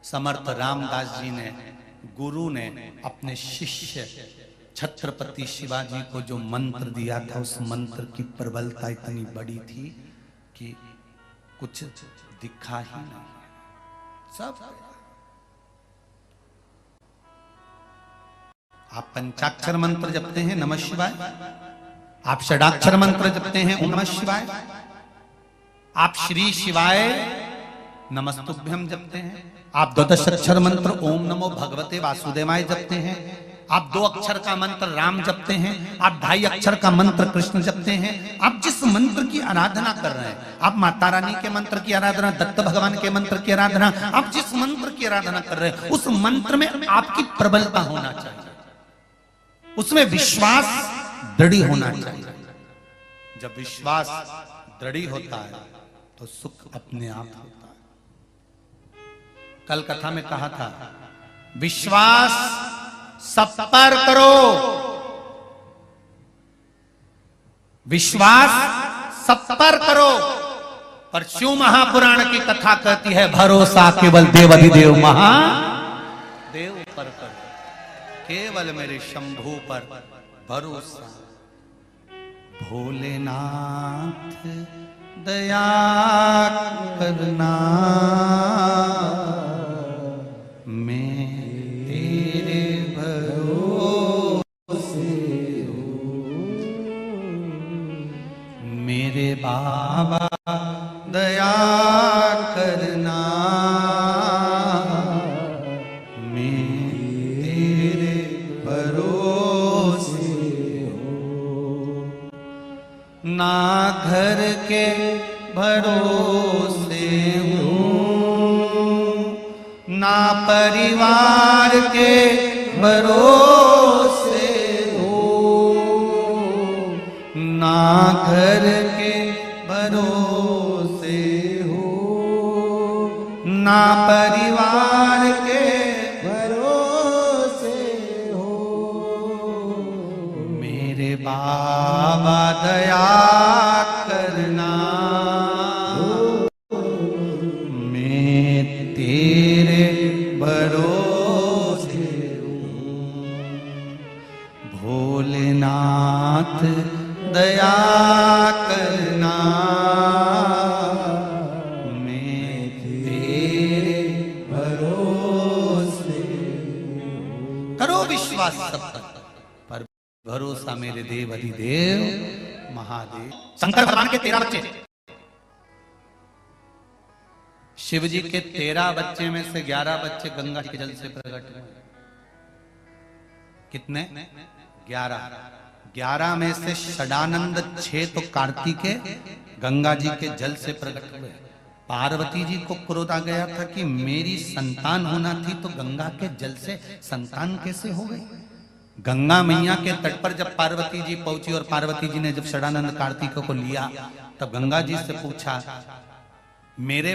[SPEAKER 1] समर्थ रामदास जी ने, गुरु ने अपने शिष्य छत्रपति शिवाजी को जो मंत्र दिया था, उस मंत्र की प्रबलता इतनी बड़ी थी कि कुछ दिखा ही नहीं। सब आप पंचाक्षर मंत्र जपते हैं नमः शिवाय, आप षडाक्षर मंत्र जपते हैं ओम नमः शिवाय, आप श्री शिवाय नमस्तुभ्यम जपते हैं, आप द्वादश अक्षर मंत्र ओम नमो भगवते वासुदेवाय जपते हैं, आप 2 अक्षर का मंत्र राम जपते हैं, आप 2.5 अक्षर का मंत्र कृष्ण जपते हैं। आप जिस मंत्र की आराधना कर रहे हैं, आप माता रानी के मंत्र की आराधना, दत्त भगवान के मंत्र की आराधना, आप जिस मंत्र की आराधना कर रहे हैं उस मंत्र में आपकी प्रबलता होना चाहिए, उसमें विश्वास दृढ़ होना चाहिए। जब विश्वास दृढ़ होता है तो सुख अपने आप होता है। कल कथा में कहा था विश्वास सब पर करो, विश्वास सब पर करो, पर शिव महापुराण की कथा कहती है भरोसा केवल देवाधिदेव महादेव पर करो, केवल मेरे शंभू पर भरोसा। भोलेनाथ दया करना, मैं तेरे भरोसे हूँ, मेरे बाबा दया करना, मैं तेरे भरोसे हूँ। ना घर के भरोसे हूँ, ना परिवार के भरोसे हूँ, ना घर के भरोसे हूँ, ना परिवार के भरोसे हूँ, मेरे बाबा दया करना, मैं तेरे भरोसे हूँ। भोलेनाथ दया करना, मैं तेरे भरोसे हूँ। करो विश्वास सब पर भरोसा मेरे देव अधिदेव महादेव। शंकर भगवान के 13 बच्चे, शिव जी के 13 बच्चे में से 11 बच्चे गंगा जी के जल से प्रकट हुए। कितने? 11 में से षडानंद 6 तो कार्तिकेय गंगा जी के जल से प्रकट हुए। पार्वती जी को क्रोध आ गया था कि मेरी संतान होना थी तो गंगा के जल से संतान कैसे हो गई। गंगा मैया के तट पर जब पार्वती जी पहुंची और पार्वती जी ने जब षडानंद कार्तिक को लिया तब गंगा जी से पूछा मेरे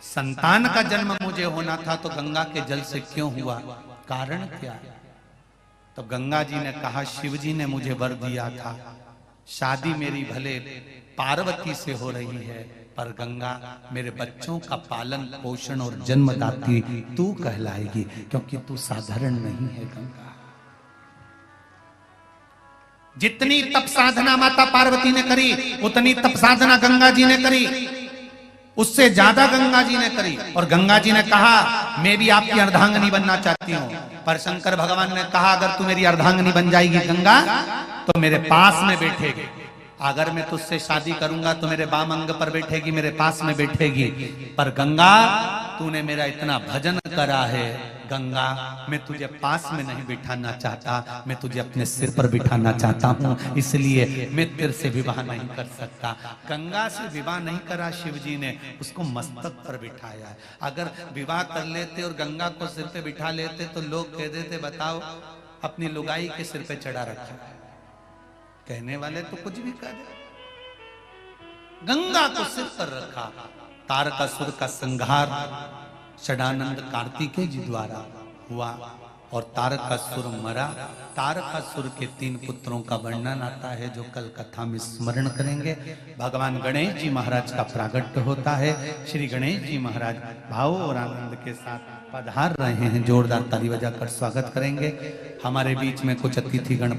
[SPEAKER 1] संतान का जन्म मुझे होना था तो गंगा के जल से क्यों हुआ, कारण क्या है? तो गंगा जी ने कहा, शिव जी ने मुझे वर दिया था, शादी मेरी भले पार्वती से हो रही है, पर गंगा मेरे बच्चों का पालन पोषण और जन्मदात्री तू कहलाएगी, क्योंकि तू साधारण नहीं है गंगा। जितनी तप साधना माता पार्वती ने करी, उतनी तप साधना गंगा जी ने करी, उससे ज्यादा गंगा जी ने करी। और गंगा जी ने कहा, मैं भी आपकी अर्धांगिनी बनना चाहती हूं, पर शंकर भगवान ने कहा, अगर तू मेरी अर्धांगिनी बन जाएगी गंगा, तो मेरे पास में बैठेगी। अगर मैं तुझसे शादी करूंगा तो मेरे बाम अंग पर बैठेगी, मेरे पास में बैठेगी। पर गंगा, तूने मेरा इतना भजन करा है, गंगा मैं तुझे पास में नहीं बिठाना चाहता, मैं तुझे अपने सिर पर बिठाना चाहता हूं, इसलिए मैं तेरे से विवाह नहीं कर सकता। गंगा से विवाह नहीं करा शिव जी ने, उसको मस्तक पर बिठाया। अगर विवाह कर लेते और गंगा को सिर पे बिठा लेते तो लोग कह देते, बताओ अपनी लुगाई के सिर पे चढ़ा रखा है। कहने वाले तो कुछ भी कर, गंगा को सिर पर रखा। तारकासुर का संहार षडानंद कार्तिकेय जी द्वारा हुआ और तारकासुर मरा। तारकासुर के 3 पुत्रों का वर्णन आता है, जो कल कथा में स्मरण करेंगे। भगवान गणेश जी महाराज का प्रागट्य होता है। श्री गणेश जी महाराज भाव और आनंद के साथ पधार रहे हैं। जोरदार ताली बजाकर स्वागत करेंगे। हमारे बीच में कुछ अतिथि गण